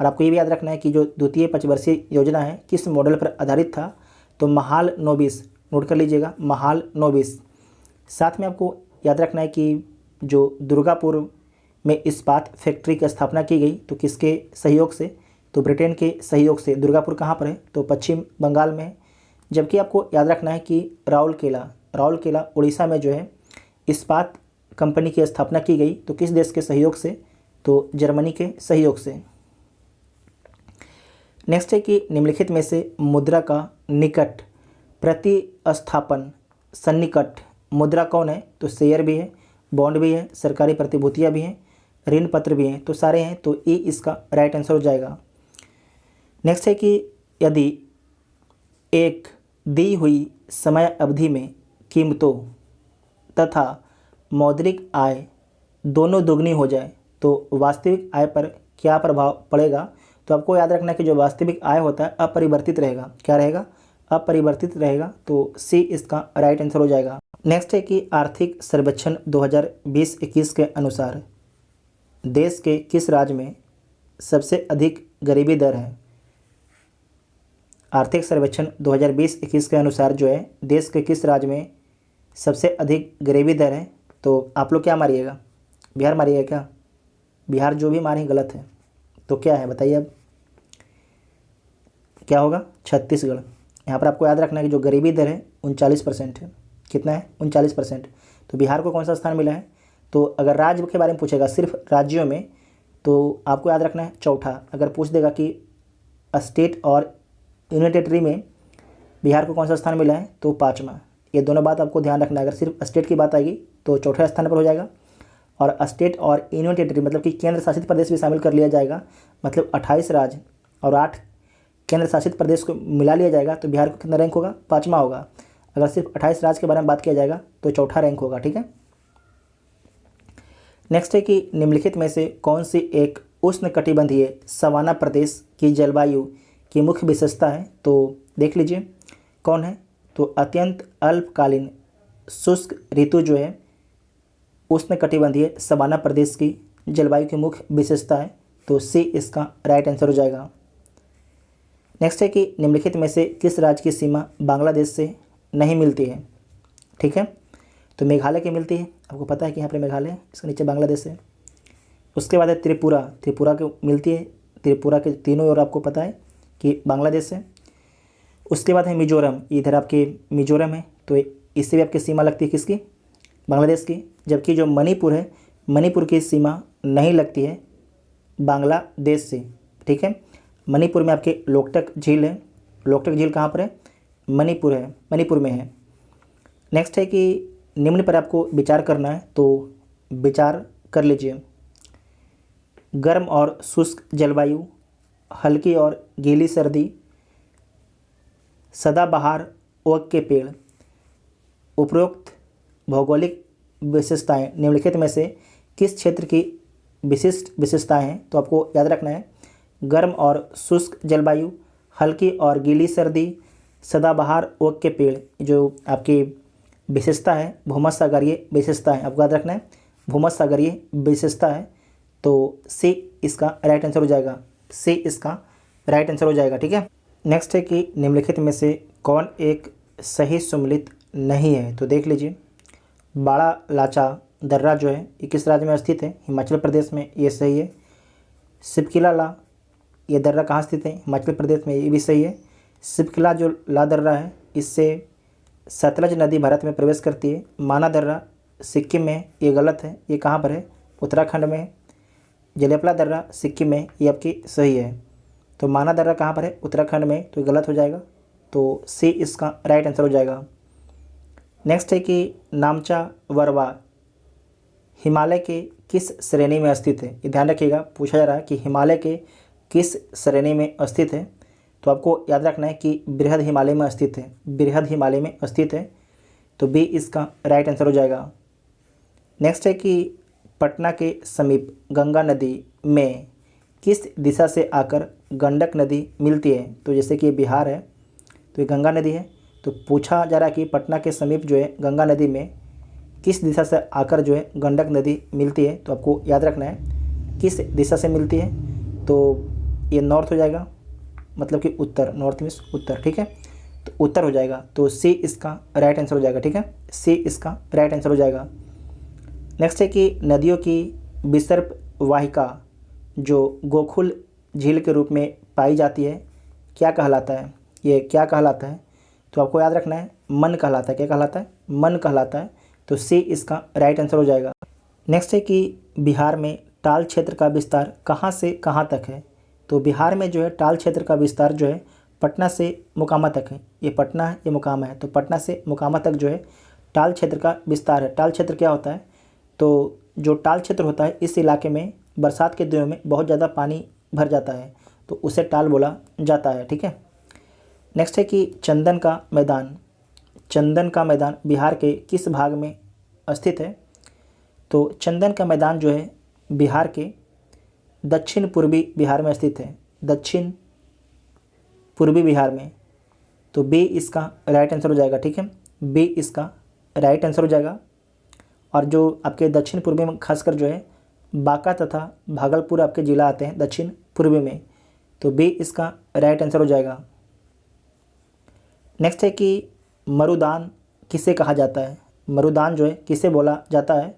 और आपको ये भी याद रखना है कि जो द्वितीय पंचवर्षीय योजना है किस मॉडल पर आधारित था, तो महाल 9-20, नोट कर लीजिएगा, महाल 9-20। साथ में आपको याद रखना है कि जो दुर्गापुर में इस्पात फैक्ट्री की स्थापना की गई तो किसके सहयोग से, तो ब्रिटेन के सहयोग से। दुर्गापुर कहाँ पर है, तो पश्चिम बंगाल में है। जबकि आपको याद रखना है कि राउरकेला उड़ीसा में जो है इस्पात कंपनी की स्थापना की गई तो किस देश के सहयोग से, तो जर्मनी के सहयोग से। नेक्स्ट है कि निम्नलिखित में से मुद्रा का निकट प्रतिस्थापन सन्निकट मुद्रा कौन है, तो शेयर भी है, बॉन्ड भी है, सरकारी प्रतिभूतियाँ भी हैं, ऋण पत्र भी हैं, तो सारे हैं, तो ए इसका राइट आंसर हो जाएगा। नेक्स्ट है कि यदि एक दी हुई समय अवधि में कीमतों तथा मौद्रिक आय दोनों दुगनी हो जाए तो वास्तविक आय पर क्या प्रभाव पड़ेगा, तो आपको याद रखना है कि जो वास्तविक आय होता है अपरिवर्तित रहेगा। क्या रहेगा, अपरिवर्तित रहेगा, तो सी इसका राइट आंसर हो जाएगा। नेक्स्ट है कि आर्थिक सर्वेक्षण 2020-21 के अनुसार देश के किस राज्य में सबसे अधिक गरीबी दर है। आर्थिक सर्वेक्षण 2020-21 के अनुसार जो है देश के किस राज्य में सबसे अधिक गरीबी दर है, तो आप लोग क्या मारिएगा, बिहार मारिएगा क्या, बिहार जो भी मारें गलत है, तो क्या है बताइए अब, क्या होगा, छत्तीसगढ़। यहाँ पर आपको याद रखना है कि जो गरीबी दर है 39% है। कितना है, 39%। तो बिहार को कौन सा स्थान मिला है, तो अगर राज्य के बारे में पूछेगा सिर्फ राज्यों में तो आपको याद रखना है चौथा। अगर पूछ देगा कि स्टेट और यूनियन टेरिटरी में बिहार को कौन सा स्थान मिला है, तो 5वां। ये दोनों बात आपको ध्यान रखना है। अगर सिर्फ स्टेट की बात आएगी तो चौथे स्थान पर हो जाएगा, और स्टेट और यूनियन टेरिटरी मतलब कि केंद्र शासित प्रदेश भी शामिल कर लिया जाएगा, मतलब 28 राज्य और 8 केंद्र शासित प्रदेश को मिला लिया जाएगा तो बिहार को कितना रैंक होगा, 5वां होगा। अगर सिर्फ 28 राज्य के बारे में बात किया जाएगा तो चौथा रैंक होगा। ठीक है, नेक्स्ट है कि निम्नलिखित में से कौन सी एक उष्णकटिबंधीय सवाना प्रदेश की जलवायु की मुख्य विशेषता है, तो देख लीजिए कौन है, तो अत्यंत अल्पकालीन शुष्क ऋतु जो है उष्णकटिबंधीय सवाना प्रदेश की जलवायु की मुख्य विशेषता है, तो सी इसका राइट आंसर हो जाएगा। नेक्स्ट है कि निम्नलिखित में से किस राज्य की सीमा बांग्लादेश से नहीं मिलती है। ठीक है, तो मेघालय की मिलती है, आपको पता है कि यहाँ पर मेघालय, इसके नीचे बांग्लादेश है। उसके बाद है त्रिपुरा की मिलती है, त्रिपुरा के तीनों ओर आपको पता है कि बांग्लादेश है। उसके बाद है मिजोरम, इधर आपके मिजोरम है, तो इससे भी आपकी सीमा लगती है किसकी, बांग्लादेश की। जबकि जो मणिपुर है, मणिपुर की सीमा नहीं लगती है बांग्लादेश से। ठीक है, मणिपुर में आपके लोकटक झील है, लोकटक झील कहाँ पर है, मणिपुर में है। नेक्स्ट है कि निम्न पर आपको विचार करना है, तो विचार कर लीजिए। गर्म और शुष्क जलवायु, हल्की और गीली सर्दी, सदाबहार ओक के पेड़। उपरोक्त भौगोलिक विशेषताएं निम्नलिखित में से किस क्षेत्र की विशिष्ट विशेषताएं हैं, तो आपको याद रखना है गर्म और शुष्क जलवायु, हल्की और गीली सर्दी, सदाबहार ओक के पेड़। जो आपकी विशेषता है भूमध्यसागरीय विशेषता है, आपको याद रखना है भूमध्यसागरीय विशेषता है, तो सी इसका राइट आंसर हो जाएगा, सी इसका राइट आंसर हो जाएगा। ठीक है, नेक्स्ट है कि निम्नलिखित में से कौन एक सही सम्मिलित नहीं है, तो देख लीजिए। बाड़ा लाचा दर्रा जो है ये किस राज्य में स्थित है, हिमाचल प्रदेश में, ये सही है। सिपकिला ला, ये दर्रा कहाँ स्थित है, हिमाचल प्रदेश में, ये भी सही है। सिपकिला जो ला दर्रा है इससे सतलज नदी भारत में प्रवेश करती है। माना दर्रा सिक्किम में, ये गलत है, ये कहाँ पर है, उत्तराखंड में। जलेपला दर्रा सिक्किम में, ये आपकी सही है। तो माना दर्रा कहाँ पर है, उत्तराखंड में, तो ये गलत हो जाएगा, तो सी इसका राइट आंसर हो जाएगा। नेक्स्ट है कि नामचा वरवा हिमालय के किस श्रेणी में स्थित है। ये ध्यान रखिएगा, पूछा जा रहा है कि हिमालय के किस श्रेणी में स्थित है, तो आपको याद रखना है कि बृहद हिमालय में स्थित है, बृहद हिमालय में स्थित है, तो बी इसका राइट आंसर हो जाएगा। नेक्स्ट है कि पटना के समीप गंगा नदी में किस दिशा से आकर गंडक नदी मिलती है, तो जैसे कि ये बिहार है तो ये गंगा नदी है, तो पूछा जा रहा है कि पटना के समीप जो है गंगा नदी में किस दिशा से आकर जो है गंडक नदी मिलती है, तो आपको याद रखना है किस दिशा से मिलती है। तो ये नॉर्थ हो जाएगा, मतलब कि उत्तर, नॉर्थ मीन्स उत्तर, ठीक है, तो उत्तर हो जाएगा। तो सी इसका राइट आंसर हो जाएगा, ठीक है, सी इसका राइट आंसर हो जाएगा। नेक्स्ट है कि नदियों की विसर्प वाहिका जो गोकुल झील के रूप में पाई जाती है क्या कहलाता है, ये क्या कहलाता है, तो आपको याद रखना है मन कहलाता है। क्या कहलाता है, मन कहलाता है। तो सी इसका राइट आंसर हो जाएगा। नेक्स्ट है कि बिहार में टाल क्षेत्र का विस्तार कहाँ से कहाँ तक है, तो बिहार में जो है टाल क्षेत्र का विस्तार जो है पटना से मोकामा तक है। ये पटना है, ये मोकामा है, तो पटना से मोकामा तक जो है टाल क्षेत्र का विस्तार है। टाल क्षेत्र क्या होता है, तो जो टाल क्षेत्र होता है इस इलाके में बरसात के दिनों में बहुत ज़्यादा पानी भर जाता है, तो उसे टाल बोला जाता है, ठीक है। नेक्स्ट है कि चंदन का मैदान, चंदन का मैदान बिहार के किस भाग में स्थित है, तो चंदन का मैदान जो है बिहार के दक्षिण पूर्वी बिहार में स्थित है, दक्षिण पूर्वी बिहार में। तो बी इसका राइट आंसर हो जाएगा, ठीक है, बी इसका राइट आंसर हो जाएगा। और जो आपके दक्षिण पूर्वी में खासकर जो है बांका तथा भागलपुर आपके ज़िला आते हैं दक्षिण पूर्वी में, तो बी इसका राइट आंसर हो जाएगा। नेक्स्ट है कि मरुदान किसे कहा जाता है, मरुदान जो है किसे बोला जाता है,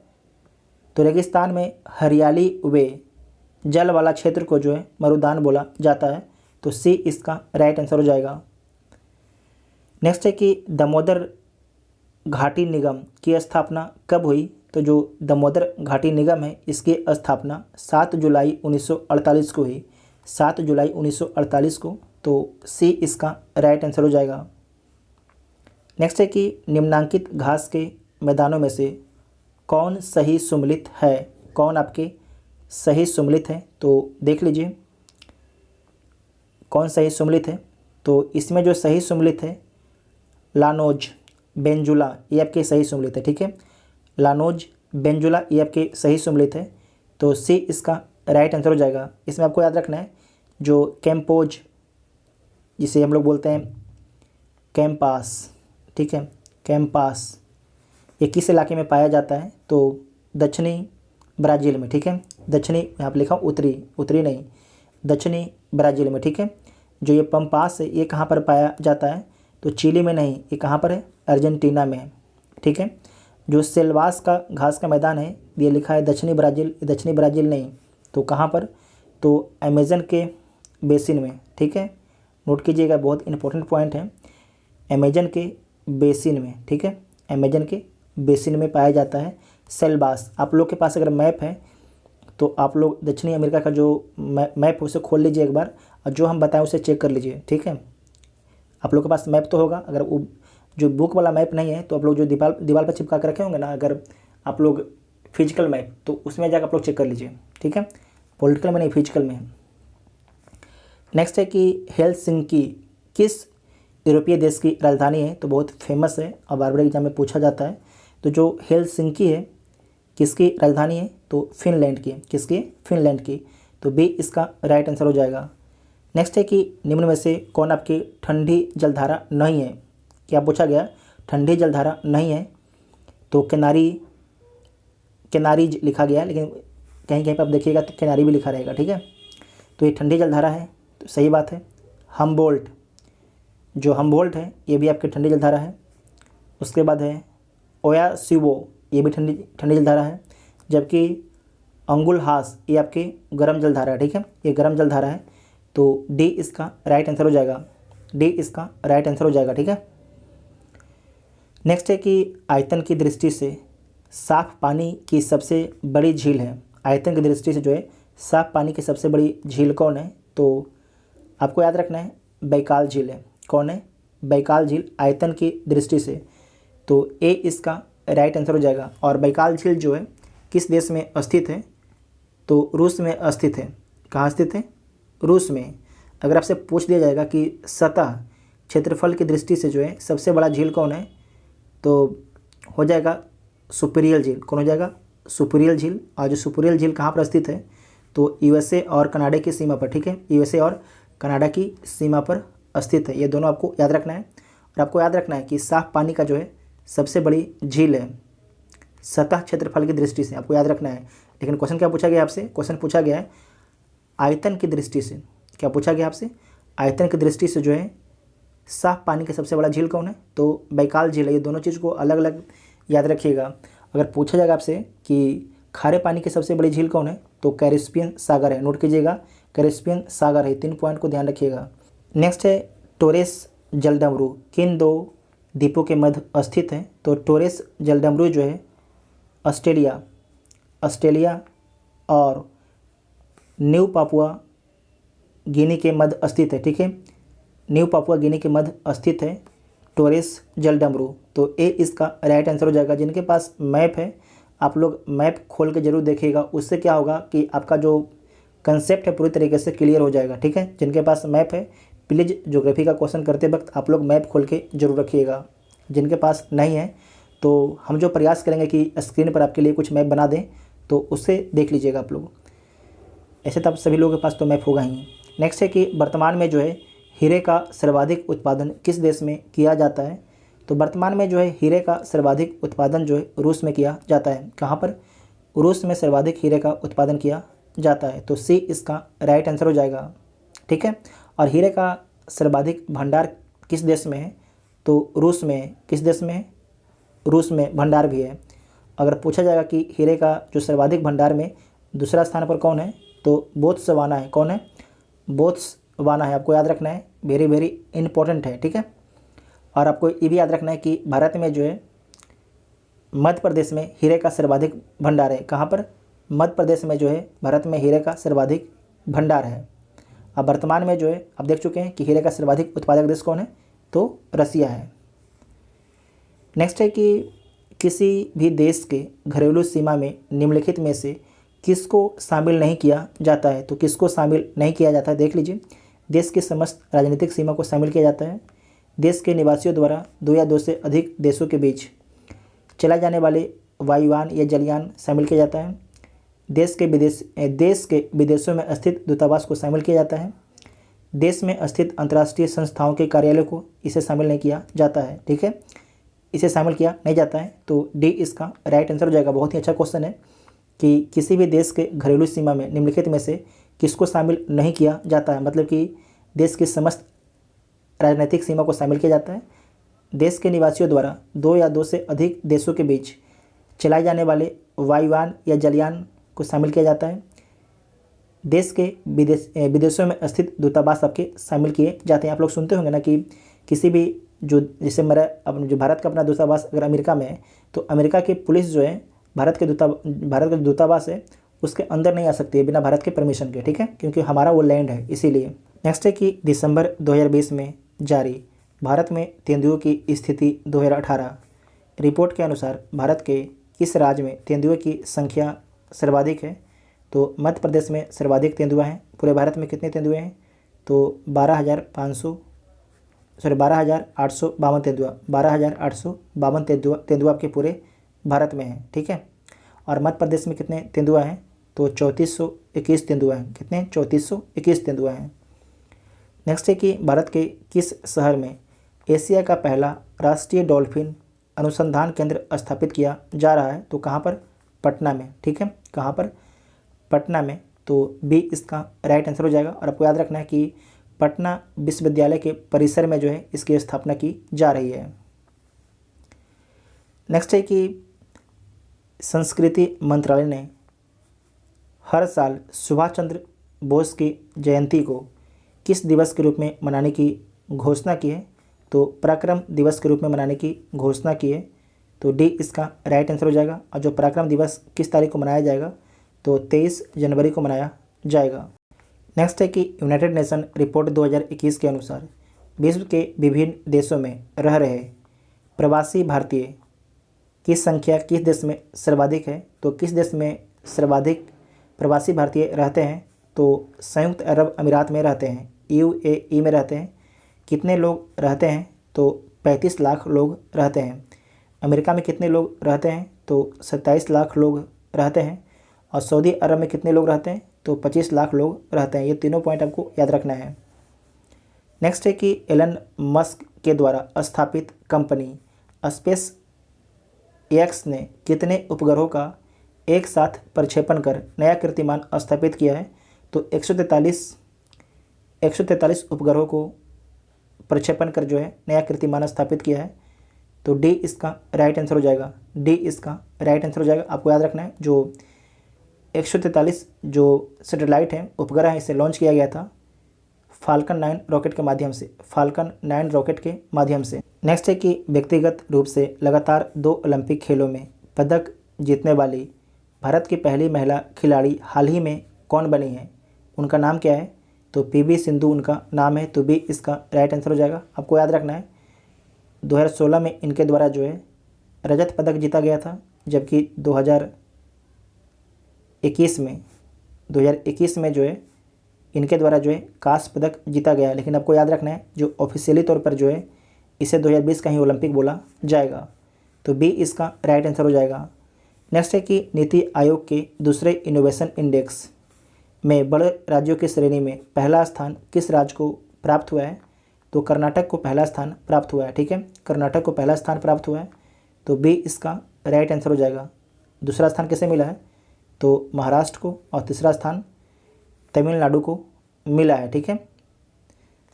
तो रेगिस्तान में हरियाली व जल वाला क्षेत्र को जो है मरुदान बोला जाता है। तो सी इसका राइट आंसर हो जाएगा। नेक्स्ट है कि दामोदर घाटी निगम की स्थापना कब हुई, तो जो दामोदर घाटी निगम है इसकी स्थापना 7 जुलाई 1948 को हुई, 7 जुलाई 1948 को। तो सी इसका राइट आंसर हो जाएगा। नेक्स्ट है कि निम्नांकित घास के मैदानों में से कौन सही सुमेलित है, कौन आपके सही सुमेलित है, तो देख लीजिए कौन सही सुमेलित है। तो इसमें जो सही सुमेलित है लानोज बेंजुला, ये आपके सही सुमेलित है, ठीक है, लानोज बेंजुला ये आपके सही सुमेलित है। तो सी इसका राइट आंसर हो जाएगा। इसमें आपको याद रखना है जो कैंपोज जिसे हम लोग बोलते हैं कैंपास, ठीक है, कैंपास, ये किस इलाके में पाया जाता है, तो दक्षिणी ब्राज़ील में, ठीक है, दक्षिणी, यहाँ पर लिखा उत्तरी, उत्तरी नहीं, दक्षिणी ब्राज़ील में, ठीक है। जो ये पंपास है ये कहाँ पर पाया जाता है, तो चिली में नहीं, ये कहाँ पर है, अर्जेंटीना में है, ठीक है। जो सेल्वास का घास का मैदान है ये लिखा है दक्षिणी ब्राज़ील, दक्षिणी ब्राज़ील नहीं, तो कहाँ पर, तो अमेज़न के बेसिन में, ठीक है, नोट कीजिएगा, बहुत इंपॉर्टेंट पॉइंट है, अमेज़न के बेसिन में, ठीक है, अमेज़न के बेसिन में पाया जाता है सेल्वास। आप लोग के पास अगर मैप है तो आप लोग दक्षिणी अमेरिका का जो मैप है उसे खोल लीजिए एक बार, और जो हम बताएं उसे चेक कर लीजिए, ठीक है। आप लोग के पास मैप तो होगा, अगर वो जो बुक वाला मैप नहीं है तो आप लोग जो दीवार पर चिपका कर रखे होंगे ना, अगर आप लोग फिजिकल मैप, तो उसमें जाकर आप लोग चेक कर लीजिए, ठीक है, पॉलिटिकल में नहीं, फिजिकल में है। नेक्स्ट है कि हेलसिंकी किस यूरोपीय देश की राजधानी है, तो बहुत फेमस है और बार बार एग्जाम में पूछा जाता है। तो जो हेलसिंकी है किसकी राजधानी है, तो फिनलैंड की, किसकी, फिनलैंड की। तो बी इसका राइट आंसर हो जाएगा। नेक्स्ट है कि निम्न में से कौन आपकी ठंडी जलधारा नहीं है, क्या पूछा गया, ठंडी जलधारा नहीं है, तो केनारीज लिखा गया है, लेकिन कहीं कहीं पर आप देखिएगा तो केनारी भी लिखा रहेगा, ठीक है। तो ये ठंडी जलधारा है, तो सही बात है। हम्बोल्ट, जो हम्बोल्ट है ये भी आपकी ठंडी जलधारा है। उसके बाद है ओयासिवो, ये भी ठंडी जलधारा है। जबकि अंगुलहास ये आपकी गर्म जलधारा है, ठीक है, ये गर्म जलधारा है। तो डी इसका राइट आंसर हो जाएगा, डी इसका राइट आंसर हो जाएगा, ठीक है। नेक्स्ट है कि आयतन की दृष्टि से साफ पानी की सबसे बड़ी झील है, आयतन की दृष्टि से जो है साफ पानी की सबसे बड़ी झील कौन है, तो आपको याद रखना है बैकाल झील है। कौन है, बैकाल झील आयतन की दृष्टि से। तो ए इसका राइट आंसर हो जाएगा। और बैकाल झील जो है किस देश में स्थित है, तो रूस में स्थित है। कहाँ स्थित है, रूस में। अगर आपसे पूछ दिया जाएगा कि सतह क्षेत्रफल की दृष्टि से जो है सबसे बड़ा झील कौन है, तो हो जाएगा सुपीरियल झील। कौन हो जाएगा, सुपीरियल झील। और जो सुपीरियल झील कहाँ पर स्थित है, तो यूएसए और कनाडा की सीमा पर, ठीक है, यूएसए और कनाडा की सीमा पर स्थित है। ये दोनों आपको याद रखना है। और आपको याद रखना है कि साफ पानी का जो है सबसे बड़ी झील है, सतह क्षेत्रफल की दृष्टि से, आपको याद रखना है। लेकिन क्वेश्चन क्या पूछा गया आपसे, क्वेश्चन पूछा गया है आयतन की दृष्टि से। क्या पूछा गया आपसे, आयतन की दृष्टि से जो है साफ पानी का सबसे बड़ा झील कौन है, तो बैकाल झील है। ये दोनों चीज़ को अलग अलग याद रखिएगा। अगर पूछा जाएगा आपसे कि खारे पानी की सबसे बड़ी झील कौन है, तो कैरिस्पियन सागर है। नोट कीजिएगा, कैरिस्पियन सागर है। 3 पॉइंट को ध्यान रखिएगा। नेक्स्ट है टोरेस जलडमरू किन 2 द्वीपों के मध्य स्थित है, तो टोरेस जलडमरू जो है ऑस्ट्रेलिया और न्यू पापुआ गिनी के मध्य स्थित है। ठीक है, न्यू पापुआ गिनी के मध्य स्थित है टोरेस जलडमरू। तो ए इसका राइट आंसर हो जाएगा। जिनके पास मैप है, आप लोग मैप खोल के जरूर देखिएगा। उससे क्या होगा कि आपका जो कंसेप्ट है पूरी तरीके से क्लियर हो जाएगा। ठीक है, जिनके पास मैप है प्लीज़ ज्योग्राफी का क्वेश्चन करते वक्त आप लोग मैप खोल के जरूर रखिएगा। जिनके पास नहीं है तो हम जो प्रयास करेंगे कि स्क्रीन पर आपके लिए कुछ मैप बना दें, तो उससे देख लीजिएगा आप लोग। ऐसे तब सभी लोगों के पास तो मैप होगा ही। नेक्स्ट है कि वर्तमान में जो है हीरे का सर्वाधिक उत्पादन किस देश में किया जाता है, तो वर्तमान में जो है हीरे का सर्वाधिक उत्पादन जो है रूस में किया जाता है। कहाँ पर, रूस में सर्वाधिक हीरे का उत्पादन किया जाता है। तो सी इसका राइट आंसर हो जाएगा। ठीक है, और हीरे का सर्वाधिक भंडार किस देश में है, तो रूस में। किस देश में है, रूस में भंडार भी है। अगर पूछा जाएगा कि हीरे का जो सर्वाधिक भंडार में दूसरा स्थान पर कौन है, तो बोत्सवाना है। कौन है, बोत्सवाना है। आपको याद रखना है, वेरी वेरी इंपॉर्टेंट है। ठीक है, और आपको ये भी याद रखना है कि भारत में जो है मध्य प्रदेश में हीरे का सर्वाधिक भंडार है। कहाँ पर, मध्य प्रदेश में जो है भारत में हीरे का सर्वाधिक भंडार है। अब वर्तमान में जो है आप देख चुके हैं कि हीरे का सर्वाधिक उत्पादक देश कौन है, तो रसिया है। नेक्स्ट है कि किसी भी देश के घरेलू सीमा में निम्नलिखित में से किसको शामिल नहीं किया जाता है, तो किसको शामिल नहीं किया जाता है, देख लीजिए। देश की समस्त राजनीतिक सीमा को शामिल किया जाता है। देश के निवासियों द्वारा 2 या 2 से अधिक देशों के बीच चलाए जाने वाले वायुयान या जलयान शामिल किया जाता है। देश के विदेशों में स्थित दूतावास को शामिल किया जाता है। देश में स्थित अंतर्राष्ट्रीय संस्थाओं के कार्यालय को इसे शामिल नहीं किया जाता है। ठीक है, इसे शामिल किया नहीं जाता है। तो डी इसका राइट आंसर हो जाएगा। बहुत ही अच्छा क्वेश्चन है कि किसी भी देश के घरेलू सीमा में निम्नलिखित में से किसको शामिल नहीं किया जाता है, मतलब कि देश की समस्त राजनीतिक सीमा को शामिल किया जाता है। देश के निवासियों द्वारा 2 या 2 से अधिक देशों के बीच चलाए जाने वाले वायुयान या जलयान को शामिल किया जाता है। देश के विदेशों में स्थित दूतावास आपके शामिल किए जाते हैं। आप लोग सुनते होंगे ना कि किसी भी जो जैसे जो भारत का अपना दूतावास अगर अमेरिका में है, तो अमेरिका की पुलिस जो है भारत का दूतावास है उसके अंदर नहीं आ सकती है बिना भारत के परमिशन के। ठीक है, क्योंकि हमारा वो लैंड है, इसीलिए। नेक्स्ट है कि दिसंबर 2020 में जारी भारत में तेंदुओं की स्थिति 2018 रिपोर्ट के अनुसार भारत के किस राज्य में तेंदुओं की संख्या सर्वाधिक है, तो मध्य प्रदेश में सर्वाधिक तेंदुआ हैं। पूरे भारत में कितने तेंदुए हैं, तो 12,852 तेंदुआ 12,852 तेंदुआ आपके पूरे भारत में हैं। ठीक है, और मध्य प्रदेश में कितने तेंदुआ हैं, तो 3421 तेंदुआ हैं। कितने, 3421 तेंदुआ हैं। नेक्स्ट है कि भारत के किस शहर में एशिया का पहला राष्ट्रीय डॉल्फिन अनुसंधान केंद्र स्थापित किया जा रहा है, तो कहाँ पर, पटना में। ठीक है, कहाँ पर, पटना में। तो बी इसका राइट आंसर हो जाएगा। और आपको याद रखना है कि पटना विश्वविद्यालय के परिसर में जो है इसकी स्थापना की जा रही है। नेक्स्ट है कि संस्कृति मंत्रालय ने हर साल सुभाष चंद्र बोस की जयंती को किस दिवस के रूप में मनाने की घोषणा की है, तो पराक्रम दिवस के रूप में मनाने की घोषणा की है। तो डी इसका राइट आंसर हो जाएगा। और जो पराक्रम दिवस किस तारीख को मनाया जाएगा, तो 23 जनवरी को मनाया जाएगा। नेक्स्ट है कि यूनाइटेड नेशन रिपोर्ट 2021 के अनुसार विश्व के विभिन्न देशों में रह रहे प्रवासी भारतीय की संख्या किस देश में सर्वाधिक है, तो किस देश में सर्वाधिक प्रवासी भारतीय रहते हैं, तो संयुक्त अरब अमीरात में रहते हैं, UAE में रहते हैं। कितने लोग रहते हैं, तो 35 लाख लोग रहते हैं। अमेरिका में कितने लोग रहते हैं, तो 27 लाख लोग रहते हैं। और सऊदी अरब में कितने लोग रहते हैं, तो 25 लाख लोग रहते हैं। ये तीनों पॉइंट आपको याद रखना है। नेक्स्ट है कि एलन मस्क के द्वारा स्थापित कंपनी स्पेस एक्स ने कितने उपग्रहों का एक साथ प्रक्षेपण कर नया कीर्तिमान स्थापित किया है? तो 143 उपग्रहों को प्रक्षेपण कर जो है नया कीर्तिमान स्थापित किया है। तो डी इसका राइट आंसर हो जाएगा। डी इसका राइट आंसर हो जाएगा। आपको याद रखना है जो 143 जो सैटेलाइट हैं, उपग्रह हैं, इसे लॉन्च किया गया था फाल्कन 9 रॉकेट के माध्यम से, फाल्कन 9 रॉकेट के माध्यम से। नेक्स्ट है कि व्यक्तिगत रूप से लगातार 2 ओलंपिक खेलों में पदक जीतने वाली भारत की पहली महिला खिलाड़ी हाल ही में कौन बनी है? उनका नाम क्या है? तो पीवी सिंधु उनका नाम है। तो बी इसका राइट आंसर हो जाएगा। आपको याद रखना है 2016 में इनके द्वारा जो है रजत पदक जीता गया था, जबकि 2021 में जो है इनके द्वारा जो है कांस्य पदक जीता गया। लेकिन आपको याद रखना है जो ऑफिशियली तौर पर जो है इसे 2020 का ही ओलंपिक बोला जाएगा। तो बी इसका राइट आंसर हो जाएगा। नेक्स्ट है कि नीति आयोग के दूसरे इनोवेशन इंडेक्स में बड़े राज्यों की श्रेणी में पहला स्थान किस राज्य को प्राप्त हुआ है? तो कर्नाटक को पहला स्थान प्राप्त हुआ है। ठीक है, कर्नाटक को पहला स्थान प्राप्त हुआ है। तो बी इसका राइट आंसर हो जाएगा। दूसरा स्थान किसे मिला है? तो महाराष्ट्र को, और तीसरा स्थान तमिलनाडु को मिला है। ठीक है,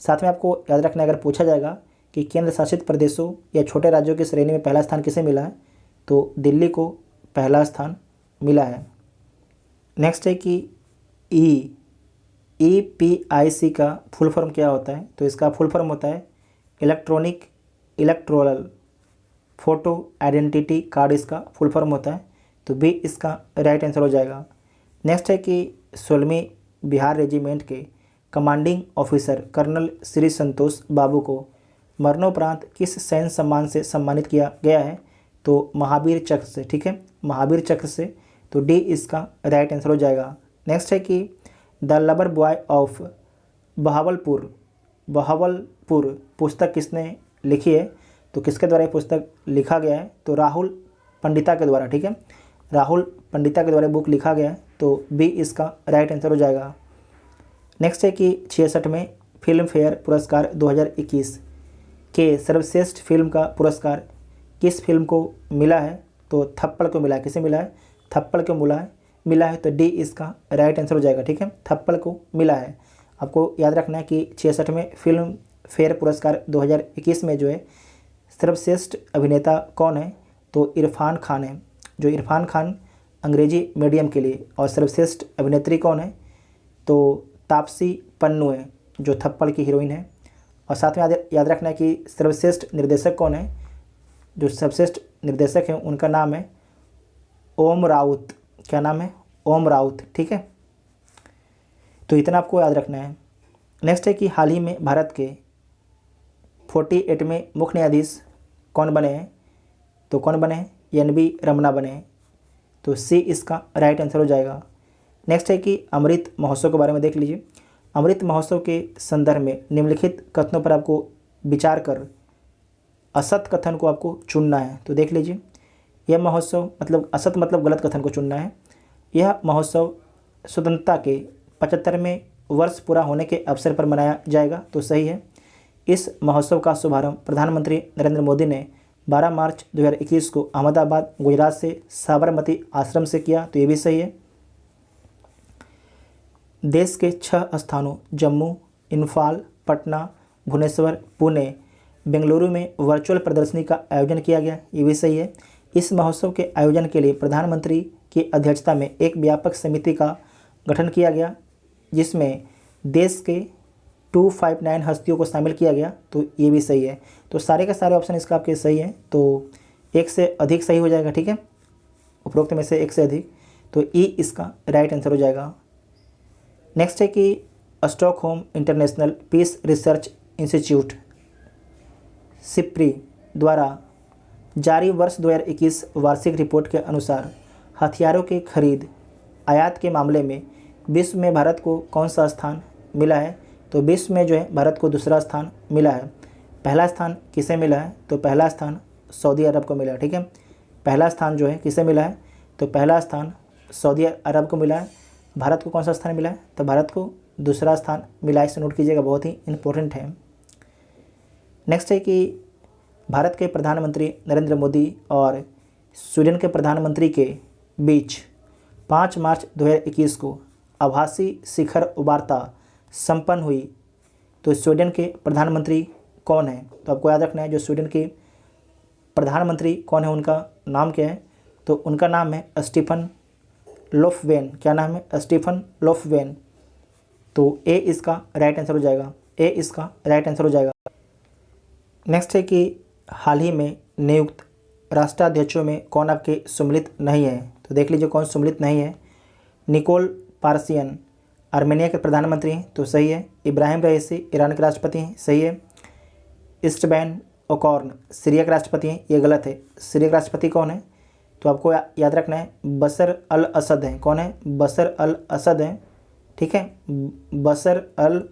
साथ में आपको याद रखना है अगर पूछा जाएगा कि केंद्र शासित प्रदेशों या छोटे राज्यों की श्रेणी में पहला स्थान किसे मिला है? तो दिल्ली को पहला स्थान मिला है। नेक्स्ट है कि EPIC का फुल फॉर्म क्या होता है? तो इसका फुल फॉर्म होता है electronic electoral photo identity card, इसका फुल फॉर्म होता है। तो बी इसका राइट आंसर हो जाएगा। नेक्स्ट है कि 16वीं बिहार रेजिमेंट के commanding officer colonel Shri Santosh बाबू को मरणोपरांत किस सैन्य सम्मान से सम्मानित किया गया है? तो महावीर चक्र से। ठीक है, महावीर चक्र से। तो डी इसका राइट आंसर हो जाएगा। नेक्स्ट है कि the lover boy of Bahawalpur पुस्तक किसने लिखी है? तो किसके द्वारा ये पुस्तक लिखा गया है? तो राहुल पंडिता के द्वारा। ठीक है, राहुल पंडिता के द्वारा बुक लिखा गया है। तो बी इसका राइट आंसर हो जाएगा। नेक्स्ट है कि 66वें फिल्म फेयर पुरस्कार 2021 के सर्वश्रेष्ठ फिल्म का पुरस्कार किस फिल्म को मिला है? तो थप्पड़ को मिला है। किसे मिला है? थप्पड़ को मिला है। तो डी इसका राइट आंसर हो जाएगा। ठीक है, थप्पड़ को मिला है। आपको याद रखना है कि 66वें फिल्म फेयर पुरस्कार 2021 में जो है सर्वश्रेष्ठ अभिनेता कौन है? तो इरफान खान है। जो इरफान खान अंग्रेजी मीडियम के लिए। और सर्वश्रेष्ठ अभिनेत्री कौन है? तो तापसी पन्नू है, जो थप्पड़ की हीरोइन है। और साथ में याद रखना है कि सर्वश्रेष्ठ निर्देशक कौन है? जो सर्वश्रेष्ठ निर्देशक हैं उनका नाम है ओम राउत। क्या नाम है? ओम राउत। ठीक है, तो इतना आपको याद रखना है। नेक्स्ट है कि हाल ही में भारत के 48वें मुख्य न्यायाधीश कौन बने हैं? तो कौन बने हैं? NV रमना बने हैं। तो सी इसका राइट आंसर हो जाएगा। नेक्स्ट है कि अमृत महोत्सव के बारे में देख लीजिए। अमृत महोत्सव के संदर्भ में निम्नलिखित कथनों पर आपको विचार कर असत कथन को आपको चुनना है। तो देख लीजिए, यह महोत्सव मतलब असत मतलब गलत कथन को चुनना है। यह महोत्सव स्वतंत्रता के 75वें वर्ष पूरा होने के अवसर पर मनाया जाएगा। तो सही है। इस महोत्सव का शुभारंभ प्रधानमंत्री नरेंद्र मोदी ने 12 मार्च 2021 को अहमदाबाद गुजरात से साबरमती आश्रम से किया। तो ये भी सही है। देश के 6 स्थानों जम्मू, इम्फाल, पटना, भुवनेश्वर, पुणे, बेंगलुरु में वर्चुअल प्रदर्शनी का आयोजन किया गया। ये भी सही है। इस महोत्सव के आयोजन के लिए प्रधानमंत्री की अध्यक्षता में एक व्यापक समिति का गठन किया गया, जिसमें देश के 259 हस्तियों को शामिल किया गया। तो ये भी सही है। तो सारे के सारे ऑप्शन इसका आपके सही है। तो एक से अधिक सही हो जाएगा। ठीक है, उपरोक्त में से एक से अधिक। तो ई इसका राइट आंसर हो जाएगा। नेक्स्ट है कि Stockholm International Peace Research Institute SIPRI द्वारा जारी वर्ष 2021 वार्षिक रिपोर्ट के अनुसार हथियारों की खरीद आयात के मामले में विश्व में भारत को कौन सा स्थान मिला है? तो विश्व में जो है भारत को दूसरा स्थान मिला है। पहला स्थान किसे मिला है? तो पहला स्थान सऊदी अरब को मिला है। ठीक है, पहला स्थान जो है किसे मिला है? तो पहला स्थान सऊदी अरब को मिला है। भारत को कौन सा स्थान मिला है? तो भारत को दूसरा स्थान मिला है। इसे नोट कीजिएगा, बहुत ही इंपॉर्टेंट है। नेक्स्ट है कि भारत के प्रधानमंत्री नरेंद्र मोदी और स्वीडन के प्रधानमंत्री के बीच 5 मार्च 2021 को आभासी शिखर वार्ता संपन्न हुई, तो स्वीडन के प्रधानमंत्री कौन है? तो आपको याद रखना है जो स्वीडन के प्रधानमंत्री कौन है, उनका नाम क्या है? तो उनका नाम है स्टीफन लोफवेन। क्या नाम है? Stefan Lofven. तो ए इसका राइट आंसर हो जाएगा, ए इसका राइट आंसर हो जाएगा। नेक्स्ट है कि हाल ही में नियुक्त राष्ट्राध्यक्षों में कौन आपके सम्मिलित नहीं है? तो देख लीजिए कौन सम्मिलित नहीं है। निकोल पारसियन आर्मेनिया के प्रधानमंत्री हैं, तो सही है। इब्राहिम रईसी ईरान के राष्ट्रपति हैं, सही है। इस्टबैन ओकॉर्न सीरिया के राष्ट्रपति हैं, ये गलत है। सीरिया के राष्ट्रपति कौन है? तो आपको याद रखना है बशर अल असद हैं। कौन है? बशर अल असद हैं, ठीक है। बशर अल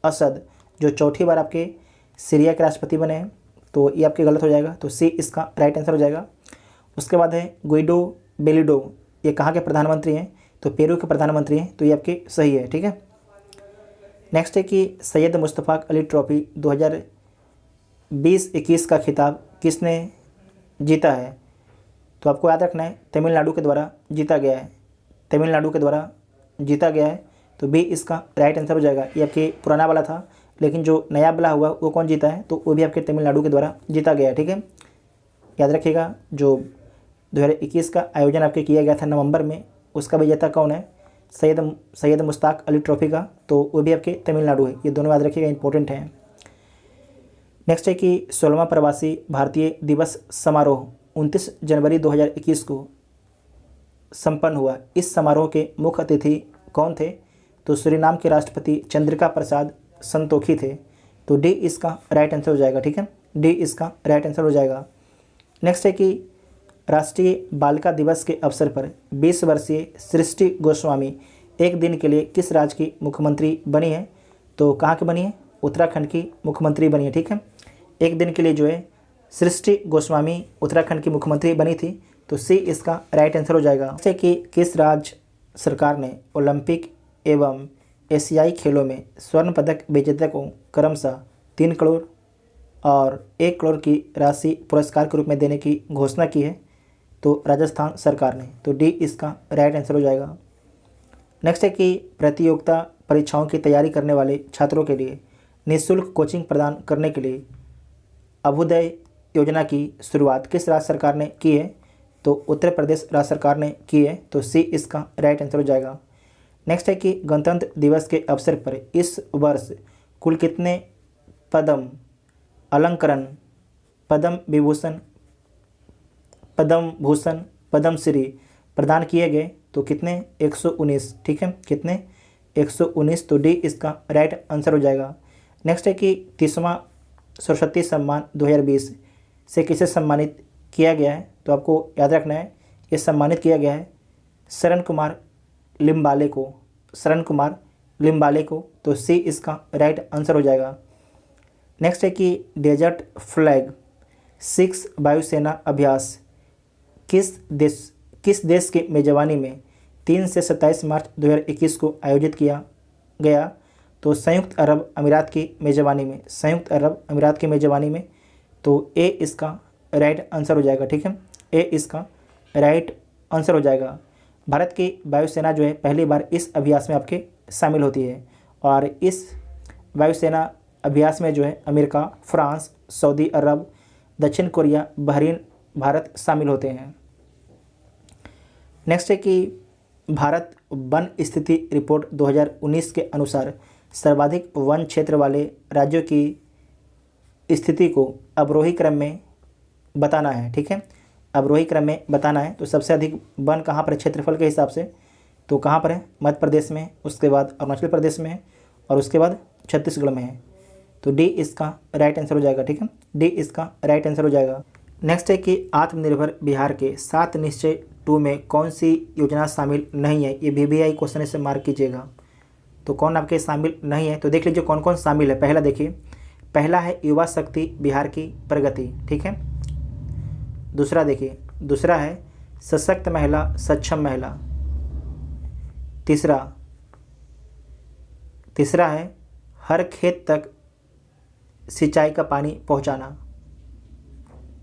असद जो चौथी बार आपके सीरिया के राष्ट्रपति बने हैं, तो ये आपके गलत हो जाएगा, तो सी इसका राइट आंसर हो जाएगा। उसके बाद है गुइडो बेलिडो, ये कहाँ के प्रधानमंत्री हैं? तो पेरू के प्रधानमंत्री हैं, तो ये आपके सही है, ठीक है। नेक्स्ट है कि सैयद मुस्तफ़ा अली ट्रॉफी 2020-21 का खिताब किसने जीता है? तो आपको याद रखना है तमिलनाडु के द्वारा जीता गया है, तमिलनाडु के द्वारा जीता गया है, तो बी इसका राइट आंसर हो जाएगा। ये आपके पुराना वाला था, लेकिन जो नया वाला हुआ वो कौन जीता है? तो वो भी आपके तमिलनाडु के द्वारा जीता गया है, ठीक है। याद रखिएगा जो 2021 का आयोजन आपके किया गया था नवंबर में, उसका विजेता कौन है? सैयद मुश्ताक अली ट्रॉफी का, तो वो भी आपके तमिलनाडु है। ये दोनों याद रखिएगा, इंपॉर्टेंट हैं। नेक्स्ट है कि 16वां प्रवासी भारतीय दिवस समारोह 29 जनवरी 2021 को संपन्न हुआ। इस समारोह के मुख्य अतिथि कौन थे? तो सूरीनाम के राष्ट्रपति चंद्रिका प्रसाद संतोखी थे, तो डी इसका राइट आंसर हो जाएगा, ठीक है। डी इसका राइट आंसर हो जाएगा। नेक्स्ट है कि राष्ट्रीय बालिका दिवस के अवसर पर 20 वर्षीय सृष्टि गोस्वामी एक दिन के लिए किस राज्य की मुख्यमंत्री बनी है? तो कहाँ की बनी है? उत्तराखंड की मुख्यमंत्री बनी है, ठीक है। एक दिन के लिए जो है सृष्टि गोस्वामी उत्तराखंड की मुख्यमंत्री बनी थी, तो सी इसका राइट आंसर हो जाएगा। जैसे कि किस राज्य सरकार ने ओलंपिक एवं एशियाई खेलों में स्वर्ण पदक विजेता को क्रमशः 3 करोड़ और 1 करोड़ की राशि पुरस्कार के रूप में देने की घोषणा की है? तो राजस्थान सरकार ने, तो डी इसका राइट आंसर हो जाएगा। नेक्स्ट है कि प्रतियोगिता परीक्षाओं की तैयारी करने वाले छात्रों के लिए निःशुल्क कोचिंग प्रदान करने के लिए अभ्युदय योजना की शुरुआत किस राज्य सरकार ने की है? तो उत्तर प्रदेश राज्य सरकार ने की है, तो सी इसका राइट आंसर हो जाएगा। नेक्स्ट है कि गणतंत्र दिवस के अवसर पर इस वर्ष कुल कितने पद्म अलंकरण, पद्म विभूषण, पद्म भूषण, पद्मश्री प्रदान किए गए? तो कितने? 119, ठीक है। कितने? 119, तो डी इसका राइट आंसर हो जाएगा। नेक्स्ट है कि 30वां सरस्वती सम्मान 2020 से किसे सम्मानित किया गया है? तो आपको याद रखना है ये सम्मानित किया गया है शरण कुमार लिम्बाले को, शरण कुमार लिम्बाले को, तो सी इसका राइट आंसर हो जाएगा। नेक्स्ट है कि डेजर्ट फ्लैग 6 वायुसेना अभ्यास किस देश की मेजबानी में 3 से 27 मार्च 2021 को आयोजित किया गया? तो संयुक्त अरब अमीरात की मेजबानी में, संयुक्त अरब अमीरात की मेजबानी में, तो ए इसका राइट आंसर हो जाएगा, ठीक है। ए इसका राइट आंसर हो जाएगा। भारत की वायुसेना जो है पहली बार इस अभ्यास में आपके शामिल होती है, और इस वायुसेना अभ्यास में जो है अमेरिका, फ्रांस, सऊदी अरब, दक्षिण कोरिया, बहरीन, भारत शामिल होते हैं। नेक्स्ट है कि भारत वन स्थिति रिपोर्ट 2019 के अनुसार सर्वाधिक वन क्षेत्र वाले राज्यों की स्थिति को अवरोही क्रम में बताना है, ठीक है। अवरोही क्रम में बताना है, तो सबसे अधिक वन कहाँ पर है क्षेत्रफल के हिसाब से? तो कहाँ पर है? मध्य प्रदेश में, उसके बाद अरुणाचल प्रदेश में है, और उसके बाद छत्तीसगढ़ में है, तो डी इसका राइट आंसर हो जाएगा, ठीक है। डी इसका राइट आंसर हो जाएगा। नेक्स्ट है कि आत्मनिर्भर बिहार के 7 निश्चय 2 में कौन सी योजना शामिल नहीं है? ये VBI क्वेश्चन से मार्क कीजिएगा। तो कौन आपके शामिल नहीं है? तो देख लीजिए कौन कौन शामिल है। पहला देखिए, पहला है युवा शक्ति बिहार की प्रगति, ठीक है। दूसरा देखिए, दूसरा है सशक्त महिला सक्षम महिला। तीसरा है हर खेत तक सिंचाई का पानी पहुंचाना।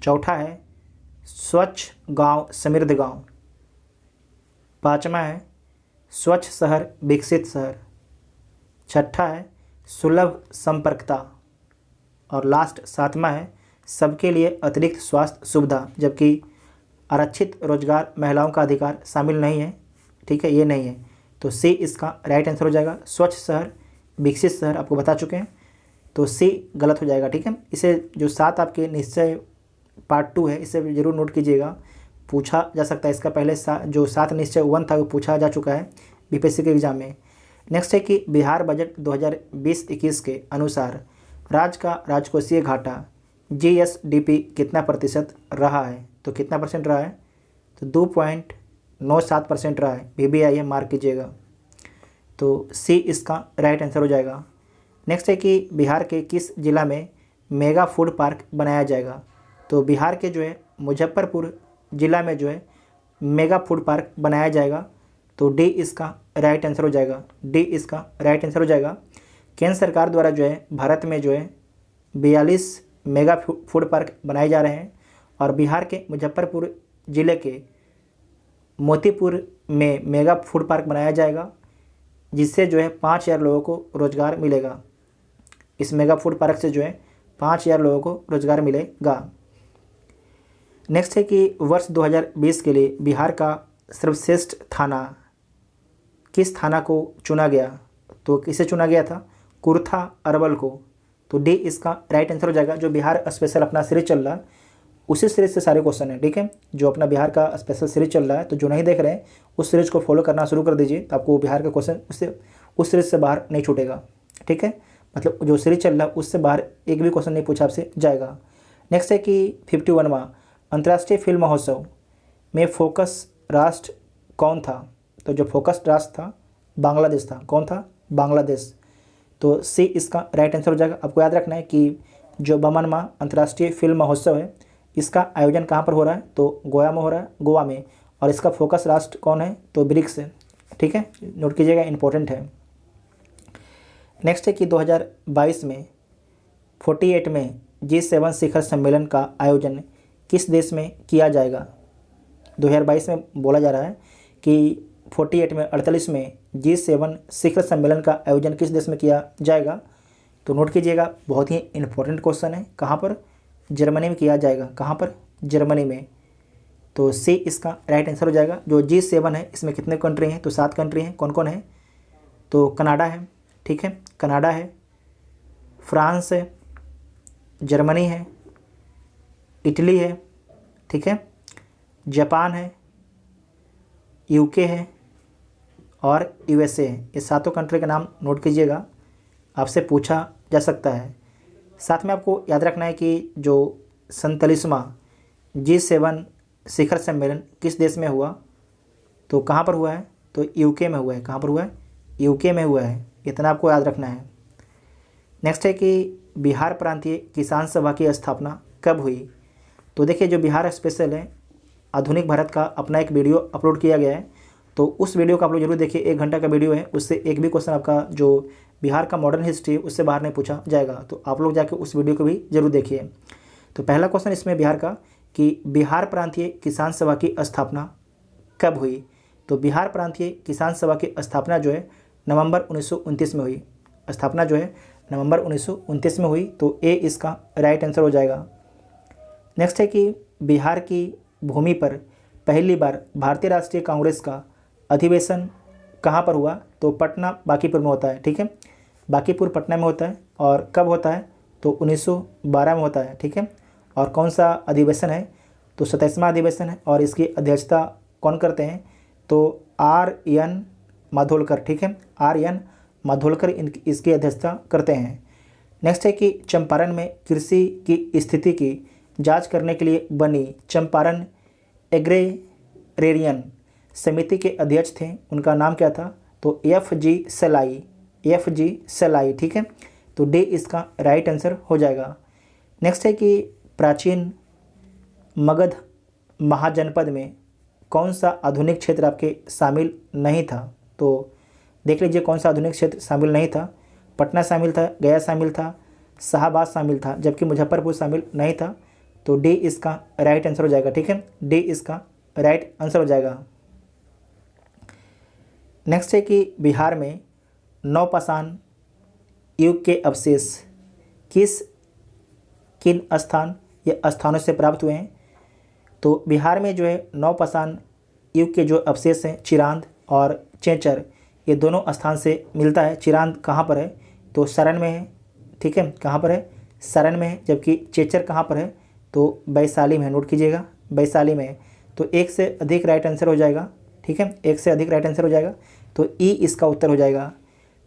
चौथा है स्वच्छ गांव समृद्ध गांव। पाँचवा है स्वच्छ शहर विकसित शहर। छठा है सुलभ संपर्कता। और लास्ट सातवां है सबके लिए अतिरिक्त स्वास्थ्य सुविधा, जबकि आरक्षित रोजगार महिलाओं का अधिकार शामिल नहीं है। ठीक है, ये नहीं है, तो सी इसका राइट आंसर हो जाएगा। स्वच्छ शहर विकसित शहर आपको बता चुके हैं, तो सी गलत हो जाएगा। ठीक है, इसे जो 7 आपके निश्चय पार्ट 2 है, इसे जरूर नोट कीजिएगा, पूछा जा सकता है इसका। पहले जो 7 निश्चय 1 था वो पूछा जा चुका है बीपीएससी के एग्जाम में। नेक्स्ट है कि बिहार बजट 2020-21 के अनुसार राज्य का राजकोषीय घाटा जीएसडीपी कितना प्रतिशत रहा है? तो कितना परसेंट रहा है? तो 2.97% रहा है। VBI है, मार्क कीजिएगा। तो सी इसका राइट आंसर हो जाएगा। नेक्स्ट है कि बिहार के किस जिला में मेगा फूड पार्क बनाया जाएगा? तो बिहार के जो है मुजफ्फरपुर जिला में जो है मेगा फूड पार्क बनाया जाएगा। तो डी इसका राइट आंसर हो जाएगा। डी इसका राइट आंसर हो जाएगा। केंद्र सरकार द्वारा जो है भारत में जो है 42 मेगा फूड पार्क बनाए जा रहे हैं, और बिहार के मुजफ्फरपुर ज़िले के मोतीपुर में मेगा फूड पार्क बनाया जाएगा, जिससे जो है 5,000 लोगों को रोज़गार मिलेगा। इस मेगा फूड पार्क से जो है 5,000 लोगों को रोज़गार मिलेगा। नेक्स्ट है कि वर्ष 2020 के लिए बिहार का सर्वश्रेष्ठ थाना किस थाना को चुना गया? तो किसे चुना गया था? कुर्था अरवल को। तो डी इसका राइट आंसर हो जाएगा। जो बिहार स्पेशल अपना सीरीज चल रहा है, उसी सीरीज से सारे क्वेश्चन है। ठीक है, जो अपना बिहार का स्पेशल सीरीज चल रहा है, तो जो नहीं देख रहे हैं उस सीरीज को फॉलो करना शुरू कर दीजिए, तो आपको बिहार का क्वेश्चन उस सीरीज से बाहर नहीं छूटेगा। ठीक है, मतलब जो सीरीज चल रहा है उससे बाहर एक भी क्वेश्चन नहीं पूछा आपसे जाएगा। नेक्स्ट है कि 51वां अंतर्राष्ट्रीय फिल्म महोत्सव में फोकस राष्ट्र कौन था? तो जो फोकस राष्ट्र था बांग्लादेश था। कौन था? बांग्लादेश। तो सी इसका राइट आंसर हो जाएगा। आपको याद रखना है कि जो 52वां अंतर्राष्ट्रीय फिल्म महोत्सव है, इसका आयोजन कहाँ पर हो रहा है? तो गोवा में हो रहा है, गोवा में। और इसका फोकस राष्ट्र कौन है? तो ब्रिक्स है। ठीक है, नोट कीजिएगा, इंपॉर्टेंट है। नेक्स्ट है कि 2022 में 48 में G7 शिखर सम्मेलन का आयोजन किस देश में किया जाएगा? 2022 में बोला जा रहा है कि 48 में G7 शिखर सम्मेलन का आयोजन किस देश में किया जाएगा? तो नोट कीजिएगा, बहुत ही इंपॉर्टेंट क्वेश्चन है। कहाँ पर? जर्मनी में किया जाएगा। कहाँ पर? जर्मनी में। तो सी इसका राइट आंसर हो जाएगा। जो G7 है, इसमें कितने कंट्री हैं? तो 7 कंट्री हैं। कौन कौन है? तो कनाडा है। ठीक है, कनाडा है, फ्रांस है, जर्मनी है, इटली है, ठीक है, जापान है, यूके है और यूएसए है। ये सातों कंट्री का नाम नोट कीजिएगा, आपसे पूछा जा सकता है। साथ में आपको याद रखना है कि जो 47वां G7 शिखर सम्मेलन किस देश में हुआ? तो कहाँ पर हुआ है? तो यूके में हुआ है। कहाँ पर हुआ है? यूके में हुआ है। इतना आपको याद रखना है। नेक्स्ट है कि बिहार प्रांतीय किसान सभा की स्थापना कब हुई? तो देखिए, जो बिहार स्पेशल है, आधुनिक भारत का अपना एक वीडियो अपलोड किया गया है, तो उस वीडियो को आप लोग जरूर देखिए। 1 घंटा का वीडियो है, उससे एक भी क्वेश्चन आपका जो बिहार का मॉडर्न हिस्ट्री है उससे बाहर नहीं पूछा जाएगा। तो आप लोग जाके उस वीडियो को भी जरूर देखिए। तो पहला क्वेश्चन इसमें बिहार का कि बिहार प्रांतीय किसान सभा की स्थापना कब हुई? तो बिहार प्रांतीय किसान सभा की स्थापना जो है नवंबर 1929 में हुई। स्थापना जो है नवंबर 1929 में हुई। तो ए इसका राइट आंसर हो जाएगा। नेक्स्ट है कि बिहार की भूमि पर पहली बार भारतीय राष्ट्रीय कांग्रेस का अधिवेशन कहाँ पर हुआ? तो पटना बांकीपुर में होता है। ठीक है, बांकीपुर पटना में होता है। और कब होता है? तो 1912 में होता है। ठीक है, और कौन सा अधिवेशन है? तो 27वां अधिवेशन है। और इसकी अध्यक्षता कौन करते हैं? तो R.N. माधोलकर। ठीक है, R.N. माधोलकर इसकी अध्यक्षता करते हैं। नेक्स्ट है कि चंपारण में कृषि की स्थिति की जांच करने के लिए बनी चंपारण एग्रेरियन समिति के अध्यक्ष थे, उनका नाम क्या था? तो F.G. सलाई। F.G. सलाई। ठीक है, तो डी इसका राइट आंसर हो जाएगा। नेक्स्ट है कि प्राचीन मगध महाजनपद में कौन सा आधुनिक क्षेत्र आपके शामिल नहीं था? तो देख लीजिए कौन सा आधुनिक क्षेत्र शामिल नहीं था। पटना शामिल था, गया शामिल था, शाहबाद शामिल था, जबकि मुजफ्फरपुर शामिल नहीं था। तो डी इसका राइट आंसर हो जाएगा। ठीक है, डी इसका राइट आंसर हो जाएगा। नेक्स्ट है कि बिहार में नवपाषाण युग के अवशेष किन स्थान या स्थानों से प्राप्त हुए हैं। तो बिहार में जो है नवपाषाण युग के जो अवशेष हैं चिरांद और चेचर, ये दोनों स्थान से मिलता है। चिरांद कहाँ पर है, तो सारण में है। ठीक है, कहाँ पर है, सारण में है। जबकि चेचर कहाँ पर है, तो वैशाली में है। नोट कीजिएगा, वैशाली में है। तो एक से अधिक राइट आंसर हो जाएगा। ठीक है, एक से अधिक राइट आंसर हो जाएगा, तो ई इसका उत्तर हो जाएगा।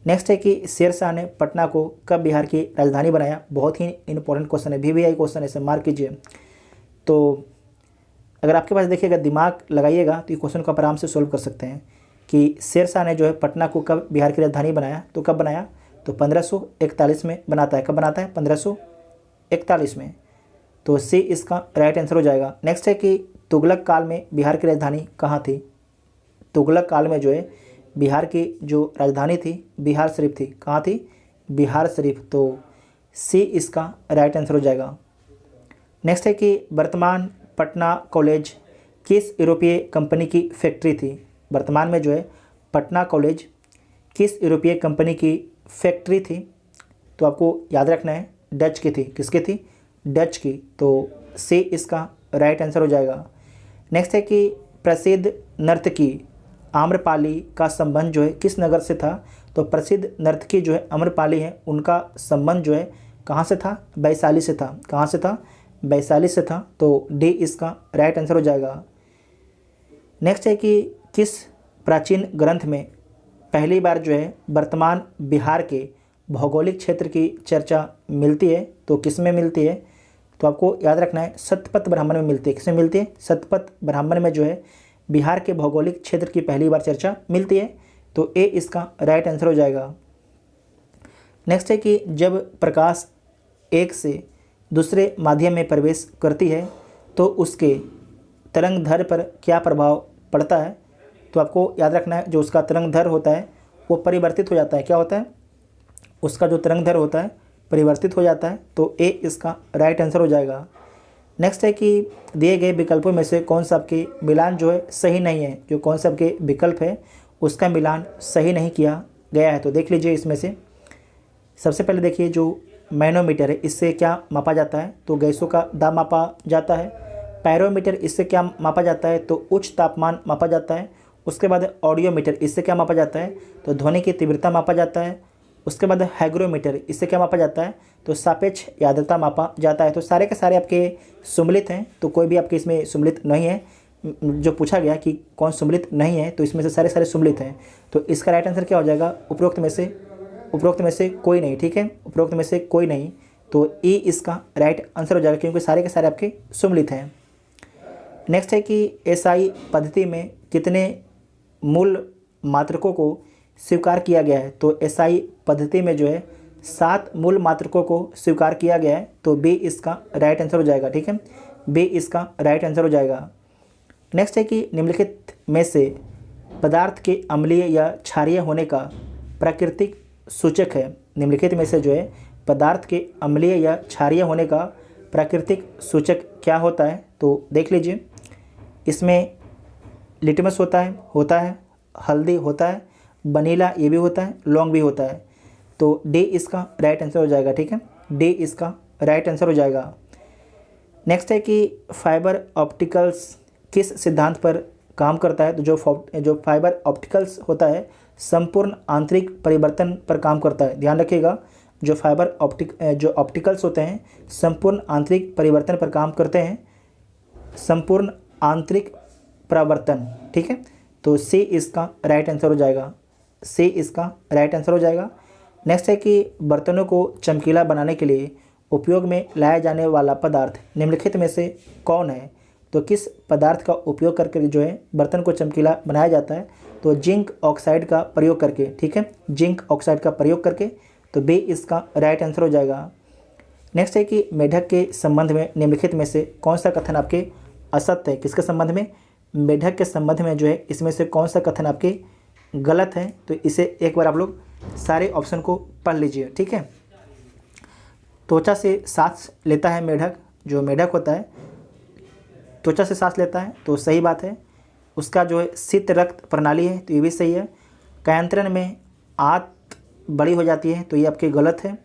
नेक्स्ट है कि शेरशाह ने पटना को कब बिहार की राजधानी बनाया। बहुत ही इंपॉर्टेंट क्वेश्चन है, VVI क्वेश्चन है, इसे मार्क कीजिए। तो अगर आपके पास देखिएगा, दिमाग लगाइएगा तो ये क्वेश्चन को आप आराम से सोल्व कर सकते हैं कि शेरशाह ने जो है पटना को कब बिहार की राजधानी बनाया। तो कब बनाया, तो 1541 में बनाता है। कब बनाता है, 1541 में। तो सी इसका राइट आंसर हो जाएगा। नेक्स्ट है कि तुगलक काल में बिहार की राजधानी कहाँ थी। तुगलक काल में जो है बिहार की जो राजधानी थी बिहार शरीफ थी। कहाँ थी, बिहार शरीफ। तो सी इसका राइट आंसर हो जाएगा। नेक्स्ट है कि वर्तमान पटना कॉलेज किस यूरोपीय कंपनी की फैक्ट्री थी। वर्तमान में जो है पटना कॉलेज किस यूरोपीय कंपनी की फैक्ट्री थी। तो आपको याद रखना है डच की थी। किसकी थी, डच की। तो सी इसका राइट आंसर हो जाएगा। नेक्स्ट है कि प्रसिद्ध नर्तकी आम्रपाली का संबंध जो है किस नगर से था। तो प्रसिद्ध नर्तकी जो है आम्रपाली है, उनका संबंध जो है कहाँ से था, वैशाली से था। कहाँ से था, वैशाली से था। तो डी इसका राइट आंसर हो जाएगा। नेक्स्ट है कि किस प्राचीन ग्रंथ में पहली बार जो है वर्तमान बिहार के भौगोलिक क्षेत्र की चर्चा मिलती है। तो किस में मिलती है, तो आपको याद रखना है शतपथ ब्राह्मण में मिलती है। किसमें मिलती है, शतपथ ब्राह्मण में जो है बिहार के भौगोलिक क्षेत्र की पहली बार चर्चा मिलती है। तो ए इसका राइट आंसर हो जाएगा। नेक्स्ट है कि जब प्रकाश एक से दूसरे माध्यम में प्रवेश करती है तो उसके तरंग दैर्घ्य पर क्या प्रभाव पड़ता है। तो आपको याद रखना है जो उसका तरंग दैर्घ्य होता है वो परिवर्तित हो जाता है। क्या होता है, उसका जो तरंग दैर्घ्य होता है परिवर्तित हो जाता है। तो ए इसका राइट आंसर हो जाएगा। नेक्स्ट है कि दिए गए विकल्पों में से कौन सा आपके मिलान जो है सही नहीं है। जो कौन सा आपके विकल्प है उसका मिलान सही नहीं किया गया है। तो देख लीजिए इसमें से सबसे पहले देखिए जो मैनोमीटर है इससे क्या मापा जाता है, तो गैसों का दाब मापा जाता है। पैरोमीटर इससे क्या मापा जाता है, तो उच्च तापमान मापा जाता है। उसके बाद ऑडियोमीटर इससे क्या मापा जाता है, तो ध्वनि की तीव्रता मापा जाता है। उसके बाद हाइग्रोमीटर इससे क्या मापा जाता है, तो सापेक्ष आर्द्रता मापा जाता है। तो सारे के सारे आपके सम्मिलित हैं, तो कोई भी आपके इसमें सम्मिलित नहीं है। जो पूछा गया कि कौन सम्मिलित नहीं है, तो इसमें से सारे सारे सम्मिलित हैं। तो इसका राइट आंसर क्या हो जाएगा, उपरोक्त में से कोई नहीं। ठीक है, उपरोक्त में से कोई नहीं। तो ई इसका राइट आंसर हो जाएगा क्योंकि सारे के सारे आपके सम्मिलित हैं। नेक्स्ट है कि एसआई पद्धति में कितने मूल मात्रकों को स्वीकार किया गया है। तो एसआई पद्धति में जो है 7 मूल मात्रकों को स्वीकार किया गया है। तो बी इसका राइट आंसर हो जाएगा। ठीक है, बी इसका राइट आंसर हो जाएगा। नेक्स्ट है कि निम्नलिखित में से पदार्थ के अम्लीय या क्षारीय होने का प्राकृतिक सूचक है। निम्नलिखित में से जो है पदार्थ के अम्लीय या क्षारीय होने का प्राकृतिक सूचक क्या होता है। तो देख लीजिए इसमें लिटमस होता है, हल्दी होता है, वनीला ये भी होता है, लौंग भी होता है। तो डी इसका राइट आंसर हो जाएगा। ठीक है, डी इसका राइट आंसर हो जाएगा। नेक्स्ट है कि फाइबर ऑप्टिकल्स किस सिद्धांत पर काम करता है। तो जो फाइबर ऑप्टिकल्स होता है संपूर्ण आंतरिक परिवर्तन पर काम करता है। ध्यान रखिएगा जो जो ऑप्टिकल्स होते हैं संपूर्ण आंतरिक परिवर्तन पर काम करते हैं, संपूर्ण आंतरिक परिवर्तन। ठीक है, तो सी इसका राइट आंसर हो जाएगा। सी इसका राइट आंसर हो जाएगा। नेक्स्ट है कि बर्तनों को चमकीला बनाने के लिए उपयोग में लाया जाने वाला पदार्थ निम्नलिखित में से कौन है। तो किस पदार्थ का उपयोग करके जो है बर्तन को चमकीला बनाया जाता है, तो जिंक ऑक्साइड का प्रयोग करके। ठीक है, जिंक ऑक्साइड का प्रयोग करके। तो बी इसका राइट आंसर हो जाएगा। नेक्स्ट है कि मेढक के संबंध में निम्नलिखित में से कौन सा कथन आपके असत्य है। किसके संबंध में, मेढक के संबंध में जो है इसमें से कौन सा कथन आपके गलत है। तो इसे एक बार आप लोग सारे ऑप्शन को पढ़ लीजिए। ठीक है, त्वचा से सांस लेता है मेढक, जो मेढक होता है त्वचा से सांस लेता है, तो सही बात है। उसका जो है शीत रक्त प्रणाली है, तो ये भी सही है। कायांतरण में आंत बड़ी हो जाती है, तो ये आपके गलत है।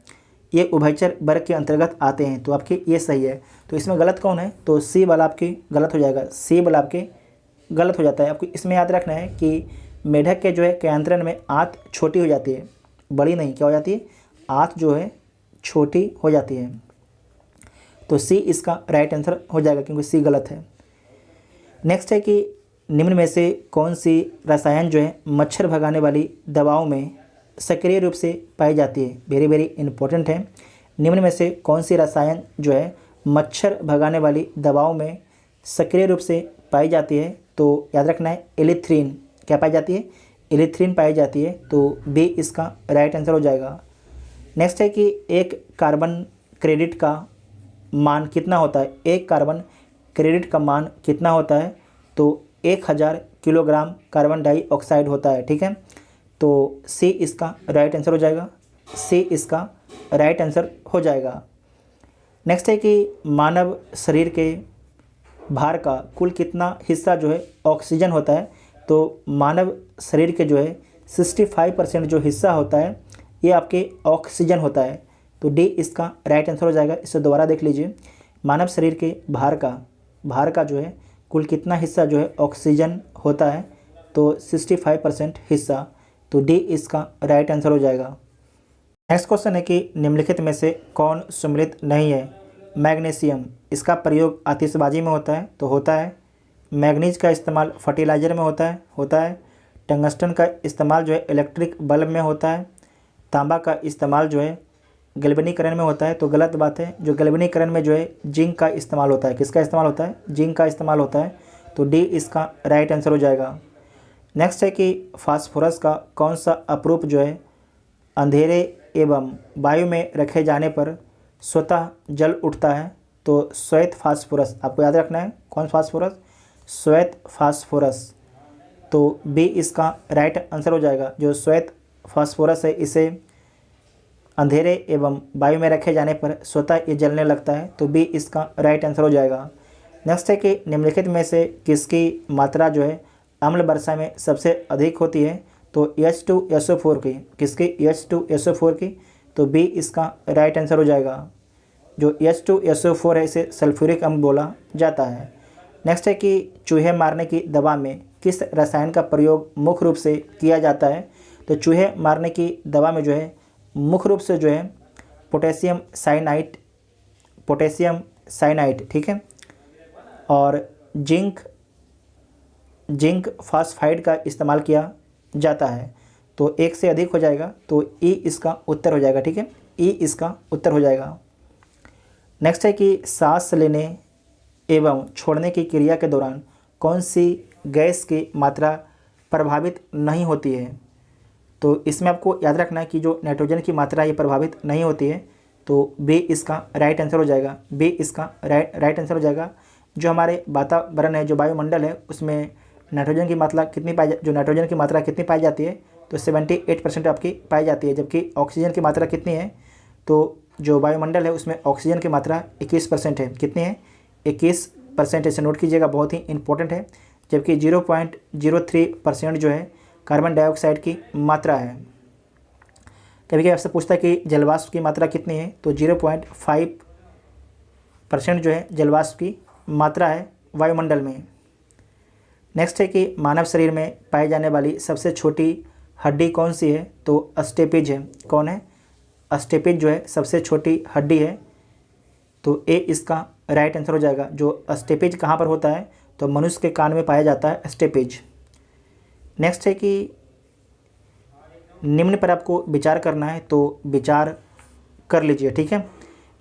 ये उभयचर वर्ग के अंतर्गत आते हैं, तो आपके ये सही है। तो इसमें गलत कौन है, तो सी वाला आपके गलत हो जाएगा, सी वाला आपके गलत हो जाता है। आपको इसमें याद रखना है कि मेढक के जो है कायांतरण में आंत छोटी हो जाती है, बड़ी नहीं, क्या हो जाती है, आंत जो है छोटी हो जाती है। तो सी इसका राइट आंसर हो जाएगा, क्योंकि सी गलत है। नेक्स्ट है कि निम्न में से कौन सी रसायन जो है मच्छर भगाने वाली दवाओं में सक्रिय रूप से पाई जाती है। वेरी वेरी इंपॉर्टेंट है। निम्न में से कौन सी रसायन जो है मच्छर भगाने वाली दवाओं में सक्रिय रूप से पाई जाती है, तो याद रखना है एलिथ्रीन। क्या पाई जाती है, एलिथ्रीन पाई जाती है, तो बी इसका राइट आंसर हो जाएगा। नेक्स्ट है कि एक कार्बन क्रेडिट का मान कितना होता है, एक कार्बन क्रेडिट का मान कितना होता है, तो 1000 किलोग्राम कार्बन डाइऑक्साइड होता है। ठीक है, तो सी इसका राइट आंसर हो जाएगा, सी इसका राइट आंसर हो जाएगा। नेक्स्ट है कि मानव शरीर के भार का कुल कितना हिस्सा जो है ऑक्सीजन होता है, तो मानव शरीर के जो है 65% जो हिस्सा होता है ये आपके ऑक्सीजन होता है, तो डी इसका राइट आंसर हो जाएगा। इसे दोबारा देख लीजिए, मानव शरीर के भार का जो है कुल कितना हिस्सा जो है ऑक्सीजन होता है, तो 65% हिस्सा, तो डी इसका राइट आंसर हो जाएगा। नेक्स्ट क्वेश्चन है कि निम्नलिखित में से कौन सम्मिलित नहीं है। मैग्नीशियम, इसका प्रयोग आतिशबाजी में होता है, तो होता है। मैग्नीज का इस्तेमाल फर्टिलाइज़र में होता है। टंगस्टन का इस्तेमाल जो है इलेक्ट्रिक बल्ब में होता है। तांबा का इस्तेमाल जो है गैल्वेनीकरण में होता है, तो गलत बात है। जो गैल्वेनीकरण में जो है जिंक का इस्तेमाल होता है, किसका इस्तेमाल होता है, जिंक का इस्तेमाल होता है, तो डी इसका राइट आंसर हो जाएगा। नेक्स्ट है कि फास्फोरस का कौन सा अपरूप जो है अंधेरे एवं वायु में रखे जाने पर स्वतः जल उठता है, तो श्वेत फास्फोरस। आपको याद रखना है कौन फास्फोरस, श्वेत फास्फोरस, तो बी इसका राइट आंसर हो जाएगा। जो श्वेत फास्फोरस है इसे अंधेरे एवं वायु में रखे जाने पर स्वतः ये जलने लगता है, तो बी इसका राइट आंसर हो जाएगा। नेक्स्ट है कि निम्नलिखित में से किसकी मात्रा जो है अम्ल वर्षा में सबसे अधिक होती है, तो H2SO4 की। किसकी, H2SO4 की, तो बी इसका राइट आंसर हो जाएगा। जो H2SO4 है इसे सल्फ्यूरिक अम्ल बोला जाता है। नेक्स्ट है कि चूहे मारने की दवा में किस रसायन का प्रयोग मुख्य रूप से किया जाता है, तो चूहे मारने की दवा में जो है मुख्य रूप से जो है पोटेशियम साइनाइड, ठीक है, और जिंक फॉस्फाइड का इस्तेमाल किया जाता है, तो एक से अधिक हो जाएगा, तो ई इसका उत्तर हो जाएगा। ठीक है, ई इसका उत्तर हो जाएगा। नेक्स्ट है कि सांस लेने एवं छोड़ने की क्रिया के दौरान कौन सी गैस की मात्रा प्रभावित नहीं होती है, तो इसमें आपको याद रखना है कि जो नाइट्रोजन की मात्रा ये प्रभावित नहीं होती है, तो बी इसका राइट आंसर हो जाएगा। बी इसका राइट आंसर हो जाएगा। जो हमारे वातावरण है, जो वायुमंडल है, उसमें नाइट्रोजन की मात्रा कितनी पाई जाती है, तो 78% आपकी पाई जाती है, जबकि ऑक्सीजन की मात्रा कितनी है, तो जो वायुमंडल है उसमें ऑक्सीजन की मात्रा 21% है। कितनी है, 21%। इसे नोट कीजिएगा, बहुत ही इंपॉर्टेंट है। जबकि 0.03% जो है कार्बन डाइऑक्साइड की मात्रा है। कभी कभी आपसे पूछता है कि जलवाष्प की मात्रा कितनी है, तो 0.5% जो है जलवाष्प की मात्रा है वायुमंडल में। नेक्स्ट है कि मानव शरीर में पाई जाने वाली सबसे छोटी हड्डी कौन सी है, तो अस्टेपिज है। कौन है, अस्टेपिज जो है सबसे छोटी हड्डी है, तो ए इसका राइट आंसर हो जाएगा। जो अस्टेपिज कहाँ पर होता है, तो मनुष्य के कान में पाया जाता है अस्टेपिज। नेक्स्ट है कि निम्न पर आपको विचार करना है, तो विचार कर लीजिए। ठीक है,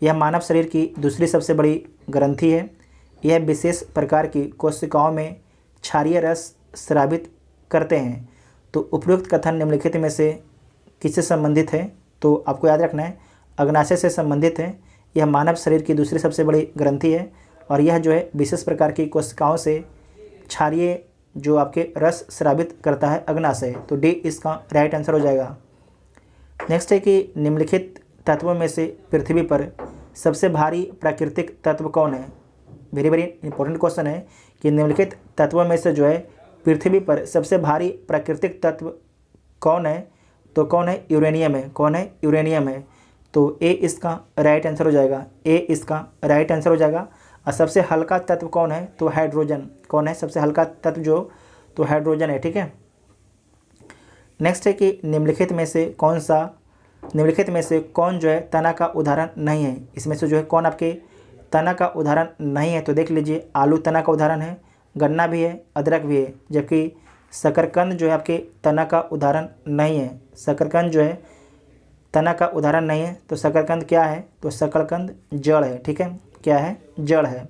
यह मानव शरीर की दूसरी सबसे बड़ी ग्रंथि है। यह विशेष प्रकार की कोशिकाओं में क्षारीय रस स्रावित करते हैं, तो उपयुक्त कथन निम्नलिखित में से किससे संबंधित है, तो आपको याद रखना है अग्नाशय से संबंधित है। यह मानव शरीर की दूसरी सबसे बड़ी ग्रंथि है और यह जो है विशेष प्रकार की कोशिकाओं से क्षारीय जो आपके रस स्रावित करता है अग्नाशय, तो डी इसका राइट आंसर हो जाएगा। नेक्स्ट है कि निम्नलिखित तत्वों में से पृथ्वी पर सबसे भारी प्राकृतिक तत्व कौन है? वेरी वेरी इंपॉर्टेंट क्वेश्चन है कि निम्नलिखित तत्वों में से जो है पृथ्वी पर सबसे भारी प्राकृतिक तत्व कौन है? तो कौन है? यूरेनियम है। कौन है? यूरेनियम है। तो ए इसका राइट आंसर हो जाएगा। ए इसका राइट आंसर हो जाएगा। और सबसे हल्का तत्व कौन है? तो हाइड्रोजन। कौन है सबसे हल्का तत्व जो? तो हाइड्रोजन है। ठीक है। नेक्स्ट है कि निम्नलिखित में से कौन जो है तना का उदाहरण नहीं है? इसमें से जो है कौन आपके तना का उदाहरण नहीं है? तो देख लीजिए, आलू तना का उदाहरण है, गन्ना भी है, अदरक भी है, जबकि शकरकंद जो है आपके तना का उदाहरण नहीं है। शकरकंद जो है तना का उदाहरण नहीं है। तो शकरकंद क्या है? तो शकरकंद जड़ है। ठीक है, क्या है? जड़ है।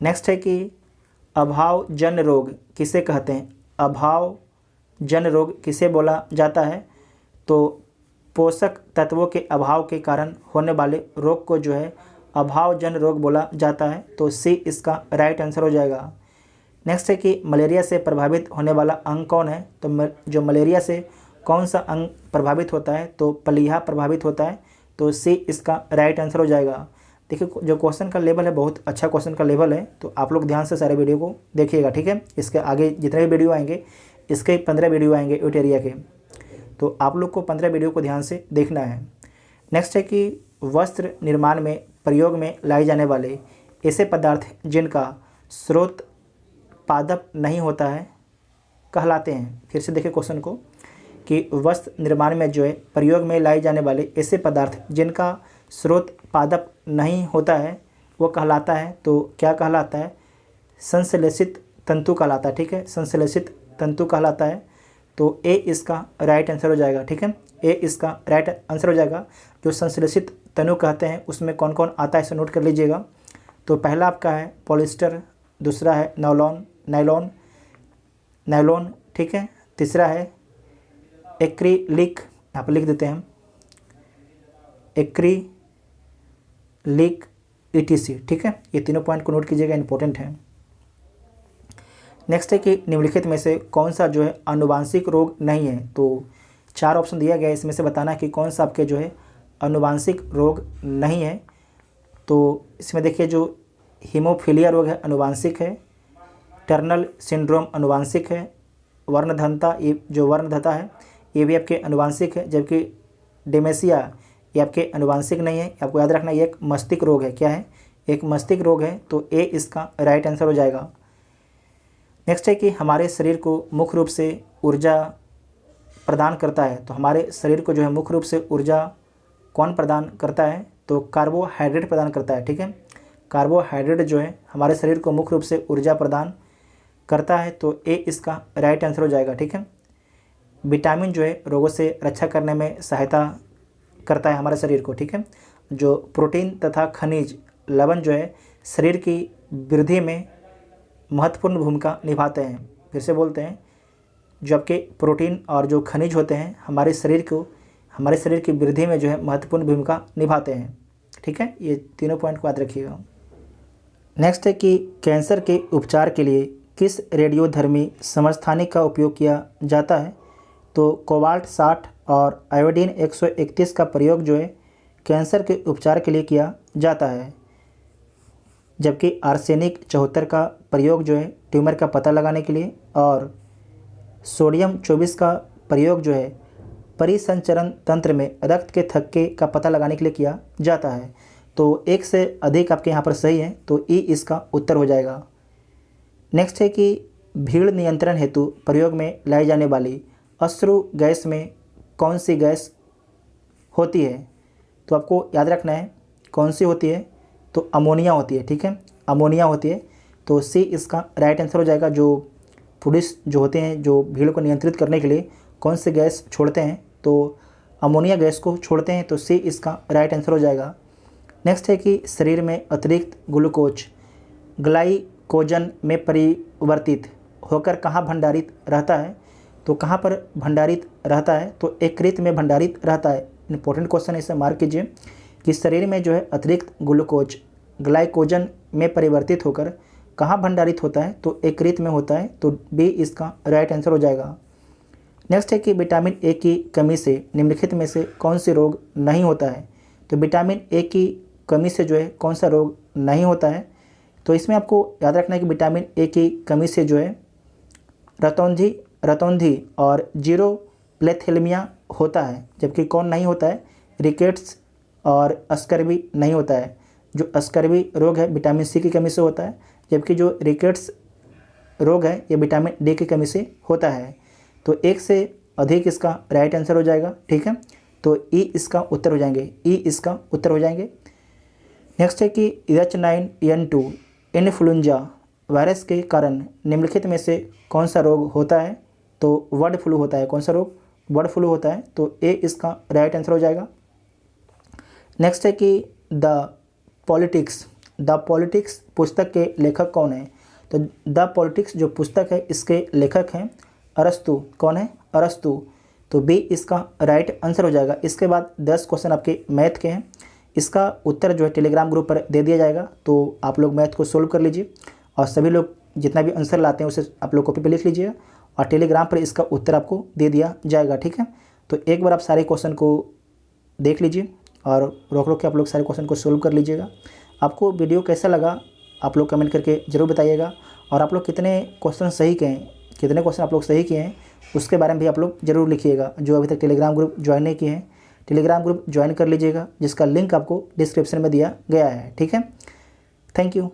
नेक्स्ट है कि अभावजन्य रोग किसे कहते हैं? अभावजन्य रोग किसे बोला जाता है? तो पोषक तत्वों के अभाव के कारण होने वाले रोग को जो है अभावजन्य रोग बोला जाता है। तो सी इसका राइट आंसर हो जाएगा। नेक्स्ट है कि मलेरिया से प्रभावित होने वाला अंग कौन है? तो जो मलेरिया से कौन सा अंग प्रभावित होता है? तो प्लीहा प्रभावित होता है। तो सी इसका राइट आंसर हो जाएगा। देखिए, जो क्वेश्चन का लेवल है बहुत अच्छा क्वेश्चन का लेवल है, तो आप लोग ध्यान से सारे वीडियो को देखिएगा। ठीक है, इसके आगे जितने भी वीडियो आएंगे, इसके 15 वीडियो आएंगे यूटेरिया के, तो आप लोग को 15 वीडियो को ध्यान से देखना है। नेक्स्ट है कि वस्त्र निर्माण में प्रयोग में लाई जाने वाले ऐसे पदार्थ जिनका स्रोत पादप नहीं होता है कहलाते हैं। फिर से देखिए क्वेश्चन को कि वस्त्र निर्माण में जो है प्रयोग में लाई जाने वाले ऐसे पदार्थ जिनका स्रोत पादप नहीं होता है वो कहलाता है। तो क्या कहलाता है? संश्लेषित तंतु कहलाता है। ठीक है, संश्लेषित तंतु कहलाता है। तो ए इसका राइट आंसर हो जाएगा। ठीक है, ए इसका राइट आंसर हो जाएगा। जो संश्लेषित तनु कहते हैं उसमें कौन कौन आता है इसे नोट कर लीजिएगा। तो पहला आपका है पॉलिस्टर, दूसरा है नायलॉन, ठीक है, तीसरा है एक्रिलिक, यहाँ पर लिख देते हैं हम एक्रिलिक ETC। ठीक है, ये तीनों पॉइंट को नोट कीजिएगा, इंपॉर्टेंट है। नेक्स्ट है कि निम्नलिखित में से कौन सा जो है आनुवांशिक रोग नहीं है? तो 4 ऑप्शन दिया गया है, इसमें से बताना है कि कौन सा आपके जो है आनुवांशिक रोग नहीं है। तो इसमें देखिए, जो हीमोफीलिया रोग है आनुवांशिक है, टर्नल सिंड्रोम आनुवांशिक है, वर्णधनता, ये जो वर्णधता है ये भी आपके आनुवांशिक है, जबकि डिमेंशिया ये आपके आनुवांशिक नहीं है। आपको याद रखना ये एक मस्तिष्क रोग है। क्या है? एक मस्तिष्क रोग है। तो ए इसका राइट आंसर हो जाएगा। नेक्स्ट है कि हमारे शरीर को मुख्य रूप से ऊर्जा प्रदान करता है। तो हमारे शरीर को जो है मुख्य रूप से ऊर्जा कौन प्रदान करता है? तो कार्बोहाइड्रेट प्रदान करता है। ठीक है, कार्बोहाइड्रेट जो है हमारे शरीर को मुख्य रूप से ऊर्जा प्रदान करता है। तो ए इसका राइट आंसर हो जाएगा। ठीक है, विटामिन जो है रोगों से रक्षा करने में सहायता करता है हमारे शरीर को। ठीक है, जो प्रोटीन तथा खनिज लवण जो है शरीर की वृद्धि में महत्वपूर्ण भूमिका निभाते हैं। फिर से बोलते हैं, जो आपके प्रोटीन और जो खनिज होते हैं हमारे शरीर की वृद्धि में जो है महत्वपूर्ण भूमिका निभाते हैं। ठीक है, ये तीनों पॉइंट को याद रखिएगा। नेक्स्ट है कि कैंसर के उपचार के लिए किस रेडियोधर्मी समस्थानिक का उपयोग किया जाता है? तो कोबाल्ट 60 और आयोडीन 131 का प्रयोग जो है कैंसर के उपचार के लिए किया जाता है, जबकि आर्सेनिक 74 का प्रयोग जो है ट्यूमर का पता लगाने के लिए, और सोडियम 24 का प्रयोग जो है परिसंचरण तंत्र में रक्त के थक्के का पता लगाने के लिए किया जाता है। तो एक से अधिक आपके यहाँ पर सही है, तो ई इसका उत्तर हो जाएगा। नेक्स्ट है कि भीड़ नियंत्रण हेतु प्रयोग में लाई जाने वाली अश्रु गैस में कौन सी गैस होती है? तो आपको याद रखना है कौन सी होती है। तो अमोनिया होती है। ठीक है, अमोनिया होती है। तो सी इसका राइट आंसर हो जाएगा। जो पुलिस जो होते हैं जो भीड़ को नियंत्रित करने के लिए कौन सी गैस छोड़ते हैं? तो अमोनिया गैस को छोड़ते हैं। तो सी इसका राइट आंसर हो जाएगा। नेक्स्ट है कि शरीर में अतिरिक्त ग्लूकोज ग्लाइकोजन में परिवर्तित होकर कहाँ भंडारित रहता है? तो कहाँ पर भंडारित रहता है? तो यकृत में भंडारित रहता है। इंपॉर्टेंट क्वेश्चन है, इसे मार्क कीजिए कि शरीर में जो है अतिरिक्त ग्लूकोज ग्लाइकोजन में परिवर्तित होकर कहाँ भंडारित होता है? तो यकृत में होता है। तो बी इसका राइट आंसर हो जाएगा। नेक्स्ट है कि विटामिन ए की कमी से निम्नलिखित में से कौन सी रोग नहीं होता है? तो विटामिन ए की कमी से जो है कौन सा रोग नहीं होता है। तो इसमें आपको याद रखना है कि विटामिन ए की कमी से जो है रतौंधी और जीरोप्लेथेलमिया होता है, जबकि कौन नहीं होता है, रिकेट्स और स्कर्वी नहीं होता है। जो स्कर्वी रोग है विटामिन सी की कमी से होता है, जबकि जो रिकेट्स रोग है ये विटामिन डी की कमी से होता है। तो एक से अधिक इसका राइट आंसर हो जाएगा, ठीक है। तो ई इसका उत्तर हो जाएंगे, ई इसका उत्तर हो जाएंगे। नेक्स्ट है कि H9N2 इन्फ्लुएंजा वायरस के कारण निम्नलिखित में से कौन सा रोग होता है। तो बर्ड फ्लू होता है। कौन सा रोग, बर्ड फ्लू होता है। तो ए इसका राइट आंसर हो जाएगा। नेक्स्ट है कि द पॉलिटिक्स पुस्तक के लेखक कौन है। तो द पॉलिटिक्स जो पुस्तक है इसके लेखक हैं अरस्तु। कौन है, अरस्तु। तो बी इसका राइट आंसर हो जाएगा। इसके बाद 10 क्वेश्चन आपके मैथ के हैं, इसका उत्तर जो है टेलीग्राम ग्रुप पर दे दिया जाएगा। तो आप लोग मैथ को सोल्व कर लीजिए और सभी लोग जितना भी आंसर लाते हैं उसे आप लोग कॉपी पे लिख लीजिए और टेलीग्राम पर इसका उत्तर आपको दे दिया जाएगा, ठीक है। तो एक बार आप सारे क्वेश्चन को देख लीजिए और रोक के आप लोग सारे क्वेश्चन को सोल्व कर लीजिएगा। आपको वीडियो कैसा लगा आप लोग कमेंट करके ज़रूर बताइएगा और आप लोग कितने क्वेश्चन सही किए हैं, कितने क्वेश्चन आप लोग सही किए हैं उसके बारे में भी आप लोग ज़रूर लिखिएगा। जो अभी तक टेलीग्राम ग्रुप ज्वाइन नहीं किए हैं टेलीग्राम ग्रुप ज्वाइन कर लीजिएगा, जिसका लिंक आपको डिस्क्रिप्शन में दिया गया है, ठीक है। Thank you.